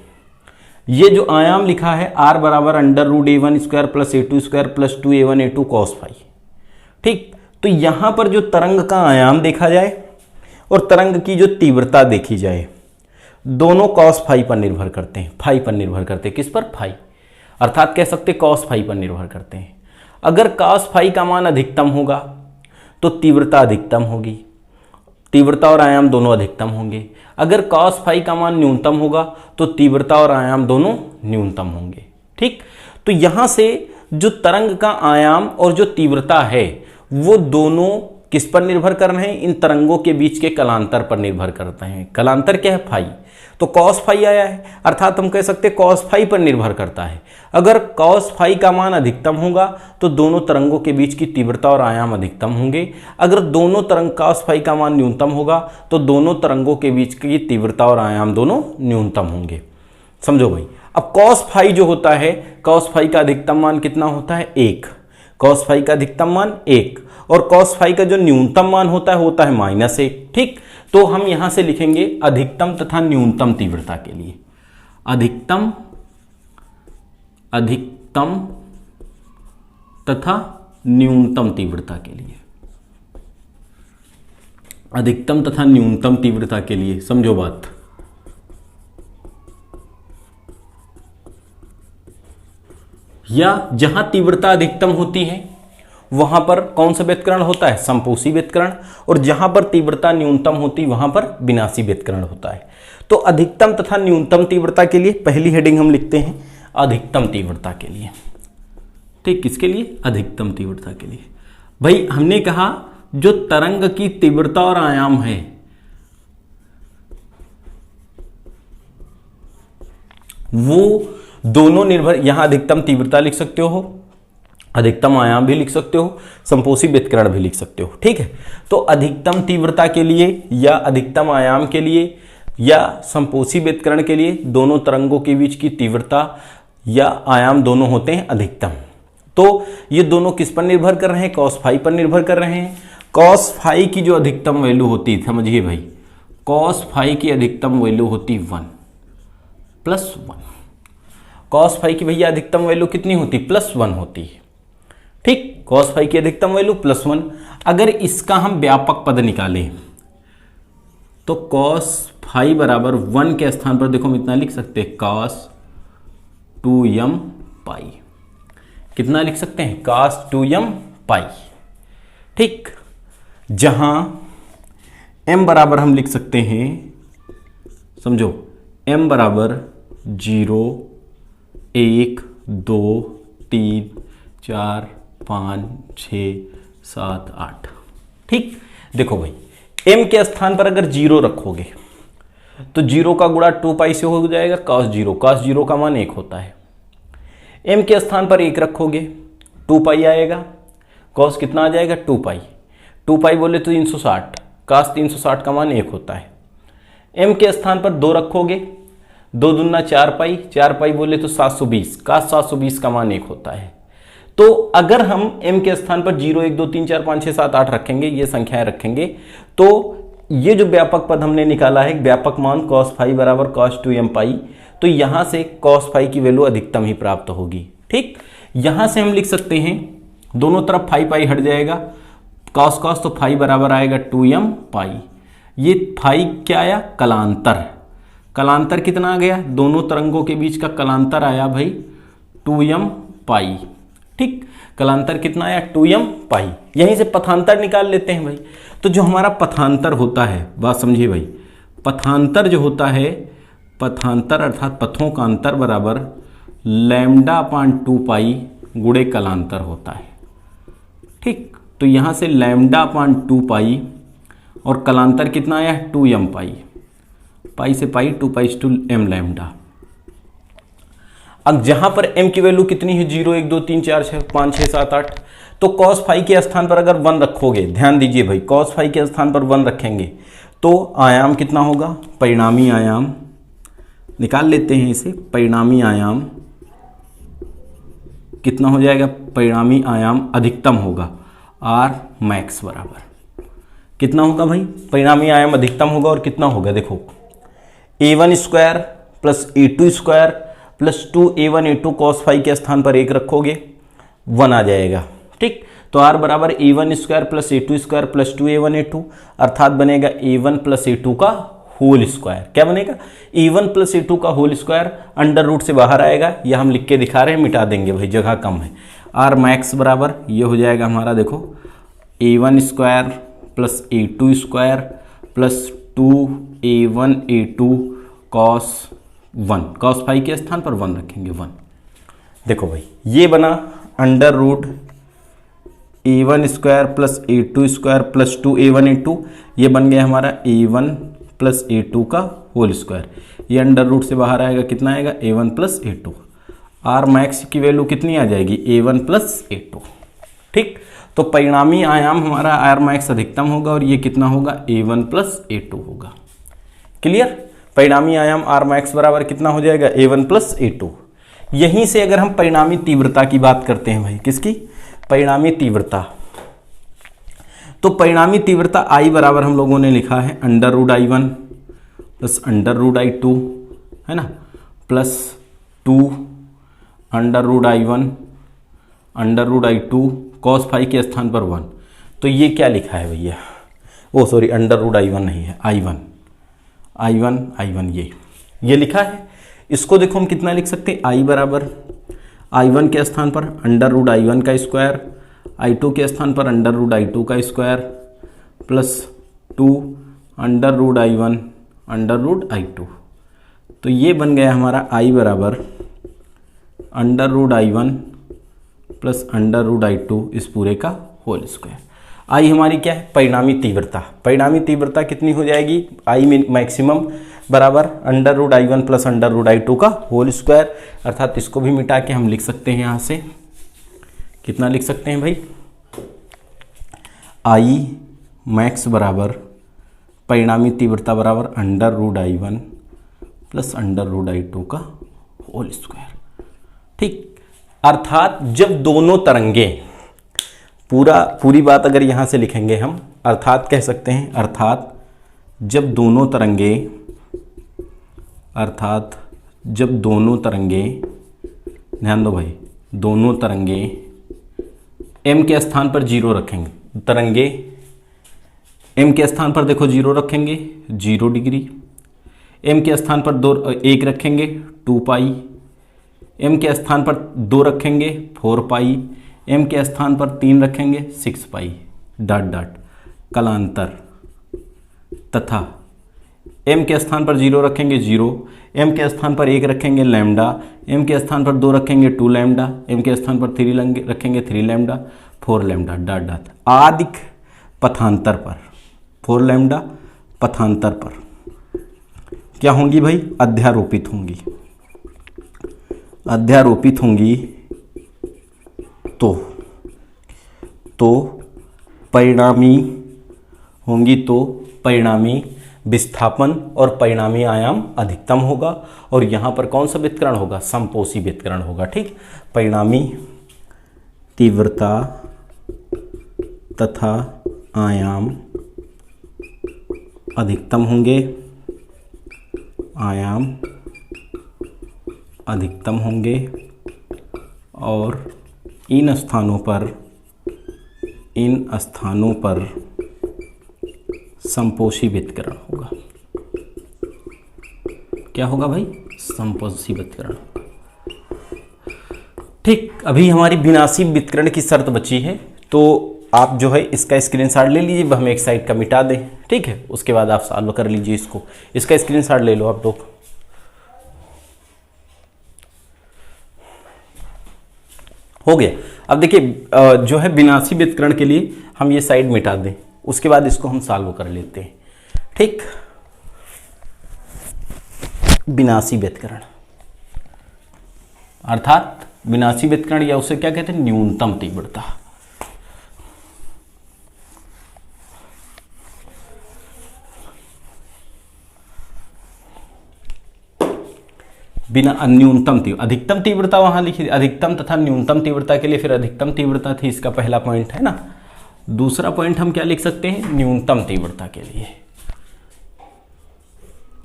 ये जो आयाम लिखा है आर बराबर under root a one square plus a two square plus 2 a one a two cos phi, ठीक। तो यहां पर जो तरंग का आयाम देखा जाए और तरंग की जो तीव्रता देखी जाए, दोनों कॉस फाई पर निर्भर करते हैं, फाई पर निर्भर करते हैं। किस पर, फाई, अर्थात कह सकते कॉस फाई पर निर्भर करते हैं। अगर कॉस फाई का मान अधिकतम होगा तो तीव्रता अधिकतम होगी, तीव्रता और आयाम दोनों अधिकतम होंगे। अगर कॉस फाई का मान न्यूनतम होगा तो तीव्रता और आयाम दोनों न्यूनतम होंगे, ठीक। तो यहां से जो तरंग का आयाम और जो तीव्रता है वो दोनों किस पर निर्भर कर रहे हैं, इन तरंगों के बीच के कलांतर पर निर्भर करते हैं। कलांतर क्या है, फाई, तो कॉस फाई आया है, अर्थात हम कह सकते हैं कॉस फाई पर निर्भर करता है। अगर कॉस फाई का मान अधिकतम होगा तो दोनों तरंगों के बीच की तीव्रता और आयाम अधिकतम होंगे। अगर दोनों तरंग कॉस फाई का मान न्यूनतम होगा तो दोनों तरंगों के बीच की तीव्रता और आयाम दोनों न्यूनतम होंगे। समझो भाई। अब कॉस फाई जो होता है, कॉस फाई का अधिकतम मान कितना होता है, 1। कॉस फाई का अधिकतम मान 1 और कॉस फाई का जो न्यूनतम मान होता है -1, ठीक। तो हम यहां से लिखेंगे अधिकतम तथा न्यूनतम तीव्रता के लिए, अधिकतम तथा न्यूनतम तीव्रता के लिए, अधिकतम तथा न्यूनतम तीव्रता के लिए। समझो बात, या जहां तीव्रता अधिकतम होती है वहां पर कौन सा व्युत्करण होता है, संपोषी व्युत्करण, और जहां पर तीव्रता न्यूनतम होती वहां पर विनाशी व्युत्करण होता है। तो अधिकतम तथा न्यूनतम तीव्रता के लिए पहली हेडिंग हम लिखते हैं अधिकतम तीव्रता के लिए। ठीक, किसके लिए, अधिकतम तीव्रता के लिए। भाई हमने कहा जो तरंग की तीव्रता और आयाम है वो दोनों निर्भर, यहां अधिकतम तीव्रता लिख सकते हो, अधिकतम आयाम भी लिख सकते हो, संपोषी व्युत्करण भी लिख सकते हो। ठीक है, तो अधिकतम तीव्रता के लिए या अधिकतम आयाम के लिए या संपोषी व्युत्करण के लिए दोनों तरंगों के बीच की तीव्रता या आयाम दोनों होते हैं अधिकतम। तो ये दोनों किस पर निर्भर कर रहे हैं, cos फाई पर निर्भर कर रहे हैं। cos फाई की जो अधिकतम वैल्यू होती है, समझिए भाई, cos फाई की अधिकतम वैल्यू होती 1 + 1। cos फाई की भैया अधिकतम वैल्यू कितनी होती, +1 होती है। ठीक, cos फाई की अधिकतम वैल्यू +1। अगर इसका हम व्यापक पद निकालें तो cos फाई बराबर 1 के स्थान पर देखो हम इतना लिख सकते हैं, cos 2m पाई। कितना लिख सकते हैं, cos 2m पाई। ठीक, जहां m बराबर हम लिख सकते हैं, समझो m बराबर 0, 1, 2, 3, 4, 5, 6, 7, 8। ठीक, देखो भाई m के स्थान पर अगर 0 रखोगे तो 0 का गुणा 2 पाई से हो जाएगा cos 0। cos 0 का मान 1 होता है। m के स्थान पर 1 रखोगे 2 पाई आएगा, cos कितना आ जाएगा 2 पाई। 2 पाई बोले तो 360, cos 360 का मान 1 होता है। m के स्थान पर 2 रखोगे, 2 दूना 4 पाई, 4 पाई बोले तो 720, cos 720 का मान 1 होता है। तो अगर हम m के स्थान पर 0, 1, 2, 3, 4, 5, 6, 7, 8 रखेंगे, ये संख्याएं रखेंगे, तो ये जो व्यापक पद हमने निकाला है, व्यापक मान cos फाई बराबर cos 2m पाई, तो यहां से cos फाई की वैल्यू अधिकतम ही प्राप्त होगी। ठीक, यहां से हम लिख सकते हैं, दोनों तरफ फाई पाई हट जाएगा, cos cos तो फाई बराबर आएगा 2m पाई। ये फाई क्या आया, कलांतर। कलांतर कितना आ गया, दोनों तरंगों के बीच का कलांतर आया भाई 2m पाई। ठीक, कलांतर कितना आया, 2m पाई। यहीं से पथांतर निकाल लेते हैं भाई। तो जो हमारा पथांतर होता है, बात समझिए भाई, पथांतर जो होता है, पथांतर अर्थात पथों का अंतर बराबर λ/2 पाई गुणे कलांतर होता है। ठीक, तो यहां से λ/2 पाई और कलांतर कितना आया, 2m पाई। पाई से पाई, 2 पाई टू m लैम्डा। अब जहां पर m की वैल्यू कितनी है, 0, 1, 2, 3, 4, 5, 6, 7, 8, तो cos फाई के स्थान पर अगर 1 रखोगे, ध्यान दीजिए भाई, cos फाई के स्थान पर 1 रखेंगे तो आयाम कितना होगा, परिणामी आयाम निकाल लेते हैं इसे। परिणामी आयाम कितना हो जाएगा, परिणामी आयाम अधिकतम होगा r मैक्स बराबर कितना होगा भाई, परिणामी आयाम अधिकतम होगा और कितना होगा, देखो a1 square plus a2 square plus 2a1 a2 cos phi के स्थान पर 1 रखोगे 1 आ जाएगा। ठीक, तो r बराबर a1 square plus a2 square plus 2a1 a2 अर्थात बनेगा a1 प्लस a2 का होल स्क्वायर। क्या बनेगा, a1 प्लस a2 का होल स्क्वायर, अंडर रूट से बाहर आएगा, यह हम लिख के दिखा रहे हैं, मिटा देंगे भाई, जगह कम है। r मैक्स बराबर ये हो जाएगा हमारा, देखो a1 square plus a2 square plus 2a1 a2 cos 1, cos phi के स्थान पर 1 रखेंगे 1। देखो भाई ये बना under root a1 square plus a2 square plus 2a1 a2, ये बन गया हमारा a1 प्लस a2 का होल स्क्वायर। ये अंडर रूट से बाहर आएगा, कितना आएगा, a1 plus a2। r max की वैल्यू कितनी आ जाएगी, a1 प्लस a2। ठीक, तो परिणामी आयाम हमारा r मैक्स अधिकतम होगा और ये कितना होगा, a1 प्लस a2 होगा। क्लियर, परिणामी आयाम r मैक्स बराबर कितना हो जाएगा, a1 प्लस a2। यहीं से अगर हम परिणामी तीव्रता की बात करते हैं भाई, किसकी, परिणामी तीव्रता, तो परिणामी तीव्रता I बराबर हम लोगों ने लिखा है under root I1 plus under root I2, है ना, plus 2 under root I1 under root I2 cos phi के स्थान पर 1। तो ये क्या लिखा है भैया, ओ सॉरी, अंडर रूट I1 नहीं है, I1 ये लिखा है। इसको देखो हम कितना लिख सकते हैं, I बराबर I1 के स्थान पर अंडर रूट I1 का स्क्वायर, I2 के स्थान पर अंडर रूट I2 का square plus 2 under root I1 under root I2। तो ये बन गया हमारा I बराबर under root I1 plus under root I2 इस पूरे का होल स्क्वायर। आई हमारी क्या है, परिणामी तीव्रता। परिणामी तीव्रता कितनी हो जाएगी, आई मैक्सिमम बराबर under root I1 plus under root I2 का होल स्क्वायर। अर्थात इसको भी मिटा के हम लिख सकते हैं यहाँ से, कितना लिख सकते हैं भाई, आई मैक्स बराबर परिणामी तीव्रता बराबर under root I1 plus under root I2 का होल स्क्वायर। ठीक, अर्थात जब दोनों तरंगे, पूरी बात अगर यहाँ से लिखेंगे हम, अर्थात कह सकते हैं, अर्थात जब दोनों तरंगे, ध्यान दो भाई, दोनों तरंगे m के स्थान पर 0 रखेंगे, तरंगे m के स्थान पर देखो 0 रखेंगे 0 डिग्री, m के स्थान पर 1 रखेंगे 2 पाई, m के स्थान पर 2 रखेंगे 4 पाई, m के स्थान पर 3 रखेंगे 6 पाई डॉट डॉट कलांतर, तथा m के स्थान पर 0 रखेंगे 0, m के स्थान पर 1 रखेंगे लैम्डा, m के स्थान पर 2 रखेंगे 2 लैम्डा, m के स्थान पर 3 रखेंगे 3 लैम्डा 4 लैम्डा डॉट डॉट आदिक पथांतर पर, 4 लैम्डा पथांतर पर क्या होंगी भाई, अध्यारोपित होंगी, अध्यारोपित होंगी। तो परिणामी होंगी, तो परिणामी विस्थापन और परिणामी आयाम अधिकतम होगा, और यहाँ पर कौन सा व्युत्करण होगा, समपोषी व्युत्करण होगा। ठीक, परिणामी तीव्रता तथा आयाम अधिकतम होंगे, आयाम अधिकतम होंगे, और इन स्थानों पर समपोषी व्युत्करण होगा। क्या होगा भाई, समपोषी व्युत्करण। ठीक, अभी हमारी विनाशी व्युत्करण की शर्त बची है, तो आप जो है इसका स्क्रीनशॉट ले लीजिए, हम एक साइड का मिटा दें। ठीक है, उसके बाद आप सॉल्व कर लीजिए इसको, इसका स्क्रीनशॉट ले लो आप लोग। हो गया। अब देखिए जो है विनाशी व्युत्करण के लिए हम ये साइड मिटा दें, उसके बाद इसको हम सॉल्व कर लेते हैं। ठीक, विनाशी व्युत्करण अर्थात विनाशी व्युत्करण, या उसे क्या कहते हैं, न्यूनतम तीव्रता। बिना न्यूनतम तीव्रता, अधिकतम तीव्रता वहां लिखी, अधिकतम तथा न्यूनतम तीव्रता के लिए फिर अधिकतम तीव्रता थी, इसका पहला पॉइंट है ना। दूसरा पॉइंट हम क्या लिख सकते हैं, न्यूनतम तीव्रता के लिए,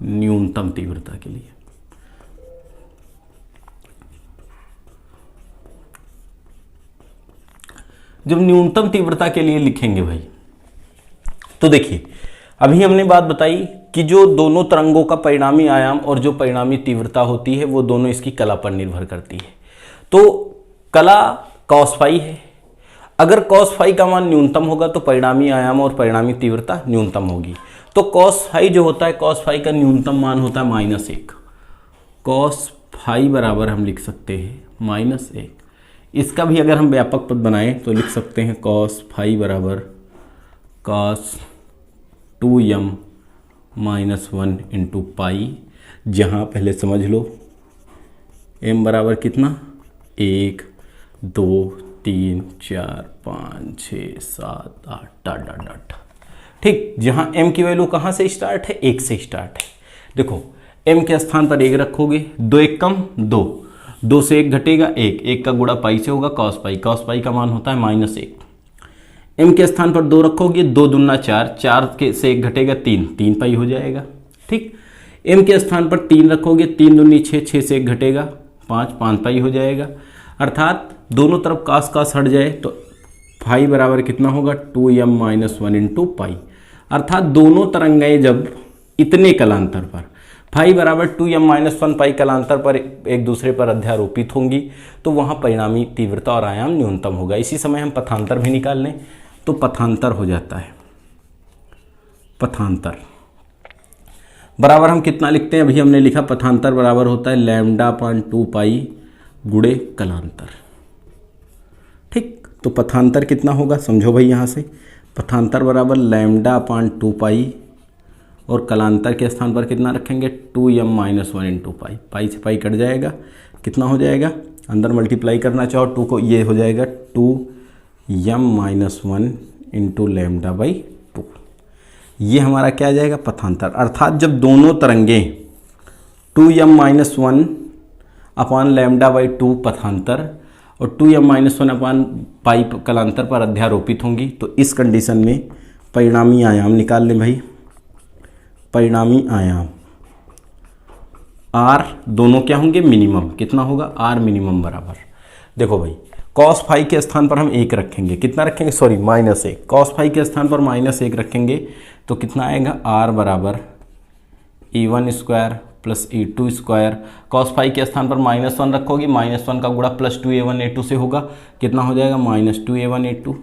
न्यूनतम तीव्रता के लिए। जब न्यूनतम तीव्रता के लिए लिखेंगे भाई, तो देखिए अभी हमने बात बताई कि जो दोनों तरंगों का परिणामी आयाम और जो परिणामी तीव्रता होती है वो दोनों इसकी कला पर निर्भर करती है। तो कला cos फाई है, अगर cos फाई का मान न्यूनतम होगा तो परिणामी आयाम और परिणामी तीव्रता न्यूनतम होगी। तो cos फाई जो होता है, cos फाई का न्यूनतम मान होता है -1, cos फाई बराबर हम लिख सकते हैं -1। इसका भी अगर हम व्यापक पद बनाएं तो लिख सकते हैं cos फाई बराबर cos 2m -1 इंटू पाई, जहाँ पहले समझ लो m बराबर कितना, 1 2 3 4 5 6 7 8 डॉट डॉट डॉट। ठीक, जहाँ m की वैल्यू कहाँ से स्टार्ट है, 1 से स्टार्ट है। देखो m के स्थान पर 1 रखोगे, 2 1 कम 2, 2 से 1 घटेगा 1, 1 का गुणा पाई से होगा cos पाई का मान होता है -1। m के स्थान पर 2 रखोगे, 2 दूना 4, 4 के से 1 घटेगा 3, 3 पाई हो जाएगा। ठीक, m के स्थान पर 3 रखोगे, 3 दूनी 6, 6 से 1 घटेगा 5, 5 पाई हो जाएगा। अर्थात दोनों तरफ cos हट जाए तो फाई बराबर कितना होगा, 2m -1 इंटू पाई। अर्थात दोनों तरंगें जब इतने कलांतर पर, फाई बराबर 2m-1 पाई कलांतर पर एक दूसरे पर अध्यारोपित होंगी तो वहाँ परिणामी तीव्रता और आयाम न्यूनतम होगा। इसी समय हम पथांतर भी निकाल लें तो पथांतर हो जाता है, पथांतर बराबर हम कितना लिखते हैं, अभी हमने लिखा पथांतर बराबर होता है λ/2 पाई गुणे कलांतर। ठीक, तो पथांतर कितना होगा समझो भाई, यहाँ से पथांतर बराबर λ/2 पाई और कलांतर के स्थान पर कितना रखेंगे 2m-1 इंटू पाई, पाई से पाई कट जाएगा, कितना हो जाएगा, अंदर मल्टीप्लाई करना चाहो 2 को, ये हो जाएगा 2m-1 इंटू λ/2। ये हमारा क्या आ जाएगा पथांतर, अर्थात जब दोनों तरंगे 2m-1 अपान λ/2 पथांतर और 2m-1 अपान पाई कलांतर पर अध्यारोपित होंगी तो इस कंडीशन में परिणामी आयाम निकाल लें भाई। परिणामी आयाम R दोनों क्या होंगे मिनिमम, कितना होगा R मिनिमम बराबर, देखो भाई cos फाई के स्थान पर हम 1 रखेंगे, कितना रखेंगे सॉरी -1, cos फाई के स्थान पर -1 रखेंगे तो कितना आएगा R बराबर E1 square plus E2 square, cos phi के स्थान पर -1 रखोगे, -1 का गुणा प्लस 2a1a2 से होगा, कितना हो जाएगा -2a1a2,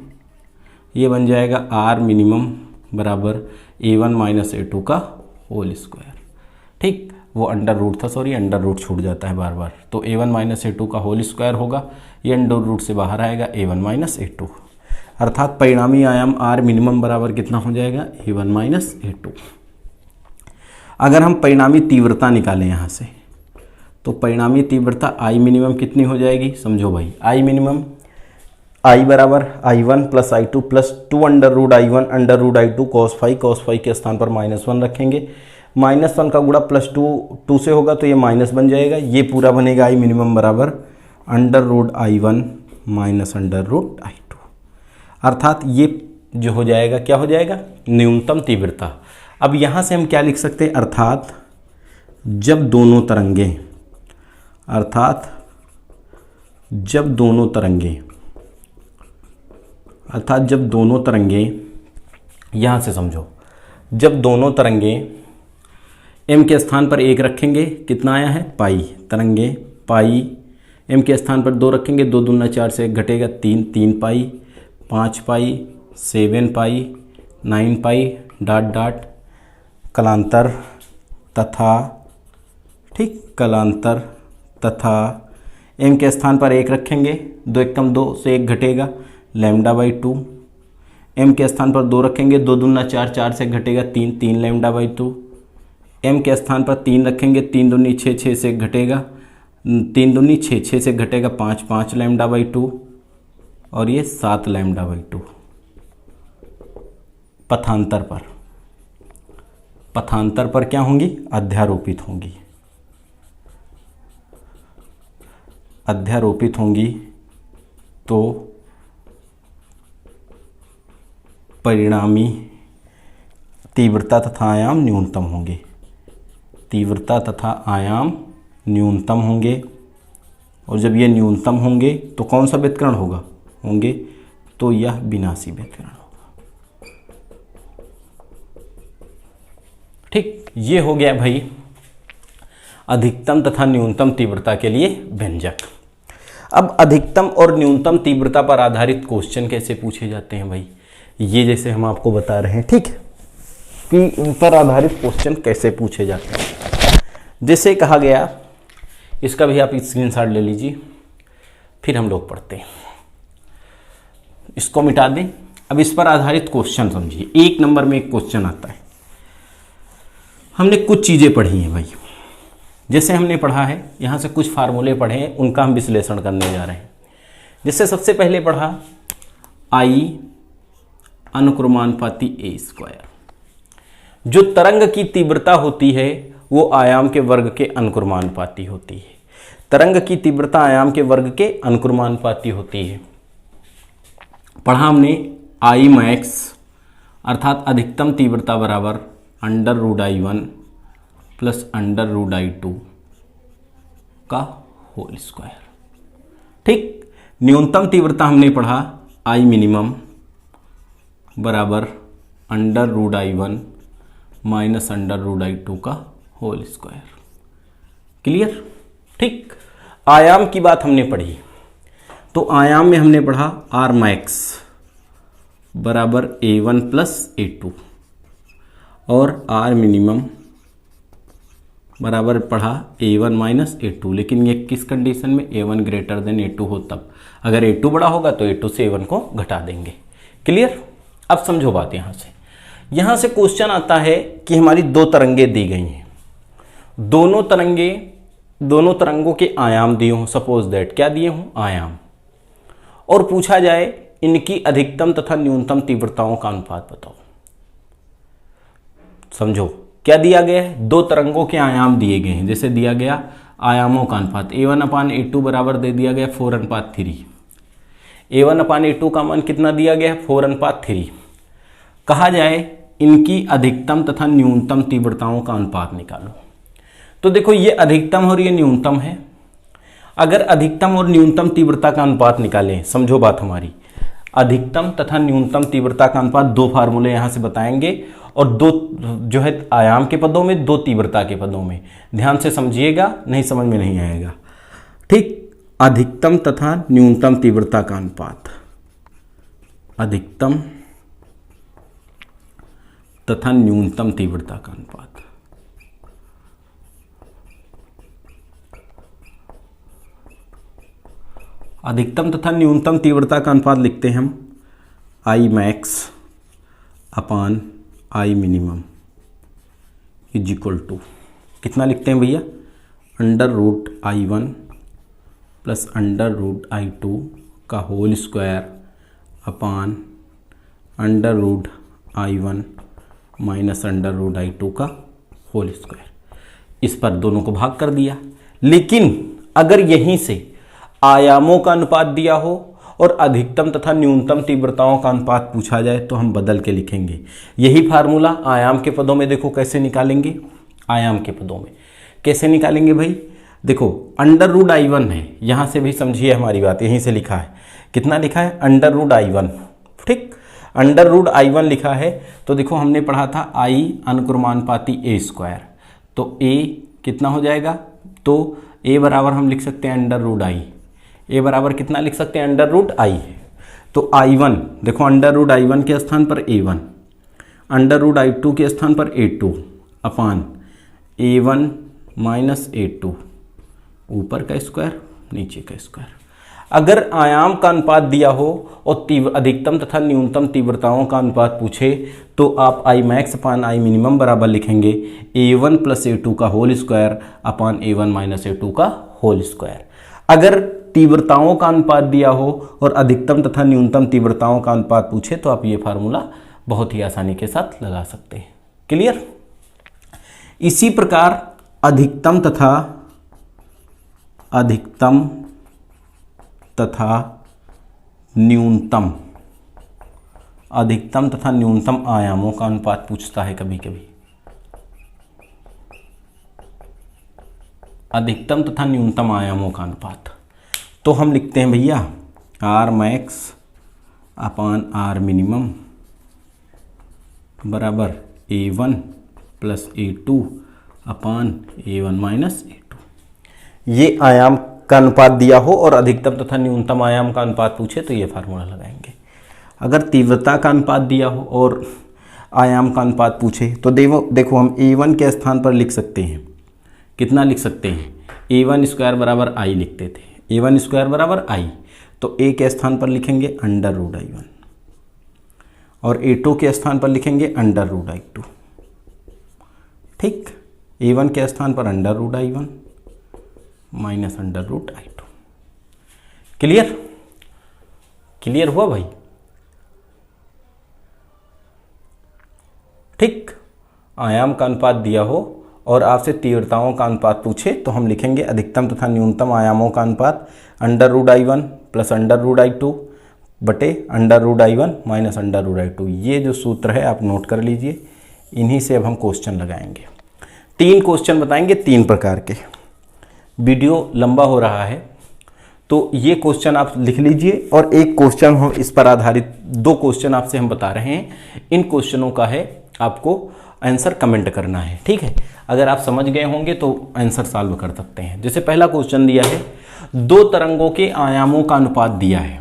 ये बन जाएगा R मिनिमम बराबर a1 - a2 का होल स्क्वायर। ठीक, वो अंडर रूट था, सॉरी अंडर रूट छूट जाता है बार बार, तो a1 - a2 का होल स्क्वायर होगा, ये अंडर रूट से बाहर आएगा a1 - a2, अर्थात परिणामी आयाम R मिनिमम बराबर कितना हो जाएगा a1 - a2। अगर हम परिणामी तीव्रता निकालें यहाँ से तो परिणामी तीव्रता I मिनिमम कितनी हो जाएगी समझो भाई, I मिनिमम I बराबर I1 plus I2 plus 2 under root I1 under root I2 cos phi के स्थान पर -1 रखेंगे, -1 का गुणा प्लस 2 से होगा तो ये माइनस बन जाएगा, ये पूरा बनेगा I मिनिमम बराबर under root I1 minus under root I2, अर्थात ये जो हो जाएगा क्या हो जाएगा न्यूनतम तीव्रता। अब यहाँ से हम क्या लिख सकते हैं, अर्थात जब दोनों तरंगे, अर्थात जब दोनों तरंगे यहाँ से समझो, जब दोनों तरंगे m के स्थान पर 1 रखेंगे, कितना आया है पाई, तरंगे पाई, m के स्थान पर 2 रखेंगे, 2 दूना 4 से 1 घटेगा 3, 3 पाई, 5 पाई, 7 पाई, 9 पाई डॉट डॉट कलांतर तथा, ठीक कलांतर तथा m के स्थान पर 1 रखेंगे, 2 एकम 2 से 1 घटेगा λ/2, m के स्थान पर 2 रखेंगे, 2 दूना 4, 4 से घटेगा 3, 3 λ/2, m के स्थान पर 3 रखेंगे, 3 दूनी 6, 6 से घटेगा 3 दूनी 6, 6 से घटेगा 5, 5 λ/2 और ये 7 λ/2। पथांतर पर क्या होंगी अध्यारोपित होंगी, अध्यारोपित होंगी तो परिणामी तीव्रता तथा आयाम न्यूनतम होंगे, तीव्रता तथा आयाम न्यूनतम होंगे, और जब ये न्यूनतम होंगे तो कौन सा व्युत्करण होंगे तो यह विनाशी व्युत्करण होगा। ठीक, ये हो गया भाई अधिकतम तथा न्यूनतम तीव्रता के लिए व्यंजक। अब अधिकतम और न्यूनतम तीव्रता पर आधारित क्वेश्चन कैसे पूछे जाते हैं भाई, ये जैसे हम आपको बता रहे हैं, ठीक कि इन पर आधारित क्वेश्चन कैसे पूछे जाते हैं। जैसे कहा गया, इसका भी आप स्क्रीनशॉट ले लीजिए, फिर हम लोग पढ़ते हैं, इसको मिटा दें। अब इस पर आधारित क्वेश्चन समझिए, 1 नंबर में एक क्वेश्चन आता है। हमने कुछ चीज़ें पढ़ी हैं भाई, जैसे हमने पढ़ा है, यहाँ से कुछ फार्मूले पढ़े हैं, उनका हम विश्लेषण करने जा रहे हैं। जैसे सबसे पहले पढ़ा I अनुक्रमानुपाती a²। जो तरंग की तीव्रता होती है वो आयाम के वर्ग के अनुक्रमानुपाती होती है, तरंग की तीव्रता आयाम के वर्ग के अनुक्रमानुपाती होती है। पढ़ा हमने I मैक्स अर्थात अधिकतम तीव्रता बराबर under root I1 plus under root I2 का होल स्क्वायर। ठीक, न्यूनतम तीव्रता हमने पढ़ा I मिनिमम बराबर under root I1 minus under root I2 का होल स्क्वायर। क्लियर? ठीक। आयाम की बात हमने पढ़ी, तो आयाम में हमने पढ़ा आर मैक्स बराबर A1 प्लस A2 और आर मिनिमम बराबर पढ़ा A1 माइनस A2, लेकिन ये किस कंडीशन में? A1 ग्रेटर देन A2 हो तब। अगर A2 बड़ा होगा तो A2 से A1 को घटा देंगे। क्लियर? अब समझो बात। यहाँ से क्वेश्चन आता है कि हमारी दो तरंगें दी गई हैं, दोनों तरंगों के आयाम दिए हों, सपोज दैट क्या दिए हों? आयाम, और पूछा जाए इनकी अधिकतम तथा न्यूनतम तीव्रताओं का अनुपात बताओ। समझो क्या दिया गया है? दो तरंगों के आयाम दिए गए हैं, जैसे दिया गया आयामों का अनुपात A1/A2 बराबर दे दिया गया 4:3। A1/A2 का मान कितना दिया गया? 4:3। कहा जाए इनकी अधिकतम तथा न्यूनतम तीव्रताओं का अनुपात निकालो। तो देखो ये अधिकतम और ये न्यूनतम है। अगर अधिकतम और न्यूनतम तीव्रता का अनुपात निकालें, समझो बात हमारी, अधिकतम तथा न्यूनतम तीव्रता का अनुपात दो फार्मूले यहां से बताएंगे, और दो जो है आयाम के पदों में, दो तीव्रता के पदों में। ध्यान से समझिएगा, नहीं समझ में नहीं आएगा। ठीक, अधिकतम तथा न्यूनतम तीव्रता का अनुपात, अधिकतम तथा न्यूनतम तीव्रता का अनुपात। अधिकतम तथा न्यूनतम तीव्रता का अनुपात लिखते हैं हम I max upon I minimum is equal to कितना लिखते हैं भैया? √I1 प्लस √I2 का whole square upon √I1 minus √I2 का होल स्क्वायर। इस पर दोनों को भाग कर दिया। लेकिन अगर यहीं से आयामों का अनुपात दिया हो और अधिकतम तथा न्यूनतम तीव्रताओं का अनुपात पूछा जाए तो हम बदल के लिखेंगे। यही फार्मूला आयाम के पदों में देखो कैसे निकालेंगे। आयाम के पदों में कैसे निकालेंगे भाई? देखो √I1 है, यहां से भी समझिए हमारी बात, यहीं से लिखा है। कितना लिखा है? √I1। ठीक, √I1 लिखा है। तो देखो हमने पढ़ा था I अनुक्रमानुपाती A², तो A कितना हो जाएगा? तो A बराबर हम लिख सकते हैं √I। A बराबर कितना लिख सकते हैं? √I। तो I1 देखो √I1 के स्थान पर A1, √I2 के स्थान पर A2 अपान A1 माइनस A2, ऊपर का स्क्वायर नीचे का स्क्वायर। अगर आयाम का अनुपात दिया हो और अधिकतम तथा न्यूनतम तीव्रताओं का अनुपात पूछे तो आप I max upon I minimum बराबर लिखेंगे A1 प्लस A2 का whole square upon A1 minus A2 का होल स्क्वायर। अगर तीव्रताओं का अनुपात दिया हो और अधिकतम तथा न्यूनतम तीव्रताओं का अनुपात पूछे तो आप ये फार्मूला बहुत ही आसानी के साथ लगा सकते हैं। क्लियर? इसी प्रकार अधिकतम तथा न्यूनतम आयामों का अनुपात पूछता है कभी कभी। अधिकतम तथा न्यूनतम आयामों का अनुपात तो हम लिखते हैं भैया R मैक्स अपान R मिनिमम बराबर A1 प्लस A2 अपान A1 माइनस A2। ये आयाम का अनुपात दिया हो और अधिकतम तथा न्यूनतम आयाम का अनुपात पूछे तो ये फार्मूला लगाएंगे। अगर तीव्रता का अनुपात दिया हो और आयाम का अनुपात पूछे तो देखो हम A1 के स्थान पर लिख सकते हैं, कितना लिख सकते हैं? A1² बराबर I लिखते थे, A1² बराबर I, तो A के स्थान पर लिखेंगे √I1 और A2 के स्थान पर लिखेंगे √I2। ठीक, A1 के स्थान पर √I1 minus √I2। Clear? Clear हुआ भाई? ठीक, आयाम का अनुपात दिया हो और आपसे तीव्रताओं का अनुपात पूछे तो हम लिखेंगे अधिकतम तथा न्यूनतम आयामों का अनुपात √I1 प्लस √I2 बटे √I1 माइनस √I2। ये जो सूत्र है आप नोट कर लीजिए, इन्हीं से अब हम क्वेश्चन लगाएंगे। 3 क्वेश्चन बताएंगे 3 प्रकार के। वीडियो लंबा हो रहा है तो ये क्वेश्चन आप लिख लीजिए और एक क्वेश्चन हम इस पर आधारित 2 क्वेश्चन आपसे हम बता रहे हैं। इन क्वेश्चनों का है आपको आंसर कमेंट करना है। ठीक है, अगर आप समझ गए होंगे तो आंसर सॉल्व कर सकते हैं। जैसे पहला क्वेश्चन दिया है, दो तरंगों के आयामों का अनुपात दिया है।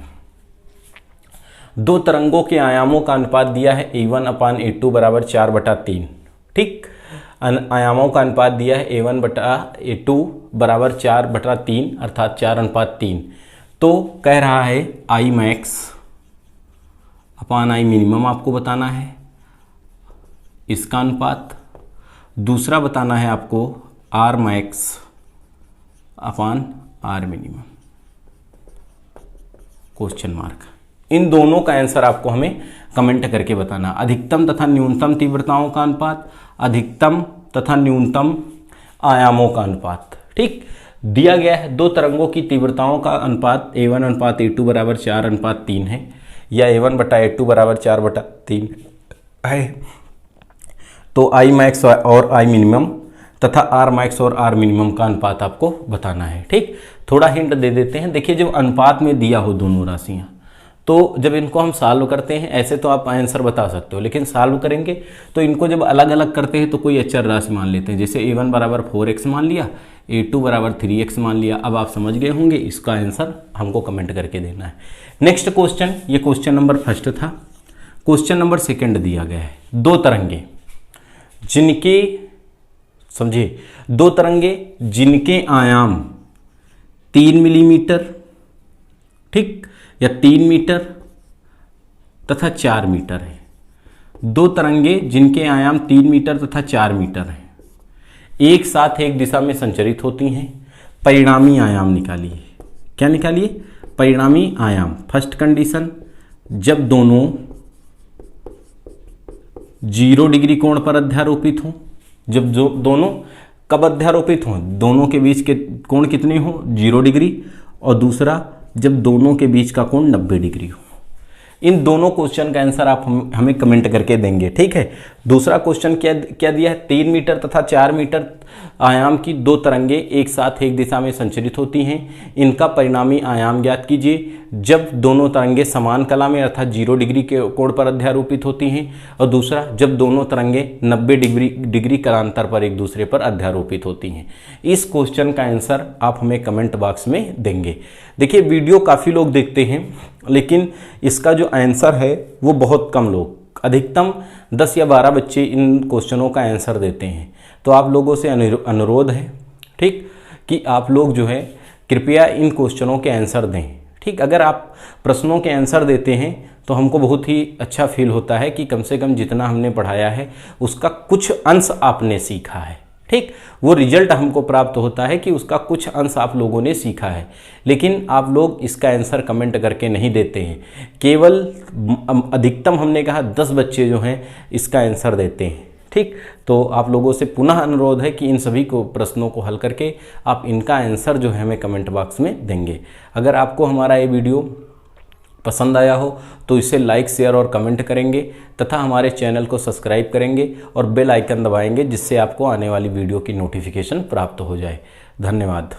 दो तरंगों के आयामों का अनुपात दिया है A1/A2 बराबर 4/3। ठीक, आयामों का अनुपात दिया है A1/A2 बराबर 4/3 अर्थात 4:3। तो कह रहा है I max upon I minimum आपको बताना है इसका अनुपात। दूसरा बताना है आपको R मैक्स अपान R मिनिमम क्वेश्चन मार्क। इन दोनों का आंसर आपको हमें कमेंट करके बताना। अधिकतम तथा न्यूनतम तीव्रताओं का अनुपात, अधिकतम तथा न्यूनतम आयामों का अनुपात। ठीक, दिया गया है दो तरंगों की तीव्रताओं का अनुपात A1/A2 बराबर 4:3 है या A1/A2 बराबर 4/3 है। तो I मैक्स और I मिनिमम तथा R मैक्स और R मिनिमम का अनुपात आपको बताना है। ठीक, थोड़ा हिंट दे देते हैं। देखिए, जब अनुपात में दिया हो दोनों राशियां, तो जब इनको हम सॉल्व करते हैं, ऐसे तो आप आंसर बता सकते हो, लेकिन सॉल्व करेंगे तो इनको जब अलग अलग करते हैं तो कोई अचर राशि मान लेते हैं। जैसे A1 बराबर 4x मान लिया, A2 बराबर 3x मान लिया। अब आप समझ गए होंगे, इसका आंसर हमको कमेंट करके देना है। नेक्स्ट क्वेश्चन, ये क्वेश्चन नंबर फर्स्ट था। क्वेश्चन नंबर सेकंड दिया गया है, दो तरंगे जिनके, समझिए, दो तरंगे जिनके आयाम 3 मिलीमीटर, ठीक, या 3 मीटर तथा 4 मीटर है। दो तरंगे जिनके आयाम 3 मीटर तथा 4 मीटर हैं, एक साथ एक दिशा में संचरित होती हैं। परिणामी आयाम निकालिए। क्या निकालिए? परिणामी आयाम। फर्स्ट कंडीशन, जब दोनों 0 डिग्री कोण पर अध्यारोपित हों। जब जो दोनों कब अध्यारोपित हों? दोनों के बीच के कोण कितने हों? 0 डिग्री। और दूसरा, जब दोनों के बीच का कोण 90 डिग्री हो। इन दोनों क्वेश्चन का आंसर आप हमें कमेंट करके देंगे। ठीक है, दूसरा क्वेश्चन क्या दिया है? 3 मीटर तथा 4 मीटर आयाम की दो तरंगे एक साथ एक दिशा में संचरित होती हैं। इनका परिणामी आयाम ज्ञात कीजिए जब दोनों तरंगे समान कला में अर्थात 0 डिग्री के कोण पर अध्यारोपित होती हैं। और दूसरा, जब दोनों तरंगे 90 डिग्री कालांतर पर एक दूसरे पर अध्यारोपित होती हैं। इस क्वेश्चन का आंसर आप हमें कमेंट बॉक्स में देंगे। देखिए, वीडियो काफ़ी लोग देखते हैं, लेकिन इसका जो आंसर है वो बहुत कम लोग, अधिकतम 10 या 12 बच्चे इन क्वेश्चनों का आंसर देते हैं। तो आप लोगों से अनुरोध है, ठीक, कि आप लोग जो है कृपया इन क्वेश्चनों के आंसर दें। ठीक, अगर आप प्रश्नों के आंसर देते हैं तो हमको बहुत ही अच्छा फील होता है कि कम से कम जितना हमने पढ़ाया है उसका कुछ अंश आपने सीखा है। ठीक, वो रिजल्ट हमको प्राप्त होता है कि उसका कुछ अंश आप लोगों ने सीखा है। लेकिन आप लोग इसका आंसर कमेंट करके नहीं देते हैं। केवल अधिकतम हमने कहा 10 बच्चे जो हैं इसका आंसर देते हैं। ठीक, तो आप लोगों से पुनः अनुरोध है कि इन सभी को प्रश्नों को हल करके आप इनका आंसर जो है हमें कमेंट बॉक्स में देंगे। अगर आपको हमारा ये वीडियो पसंद आया हो तो इसे लाइक, शेयर और कमेंट करेंगे तथा हमारे चैनल को सब्सक्राइब करेंगे और बेल आइकन दबाएंगे, जिससे आपको आने वाली वीडियो की नोटिफिकेशन प्राप्त हो जाए। धन्यवाद।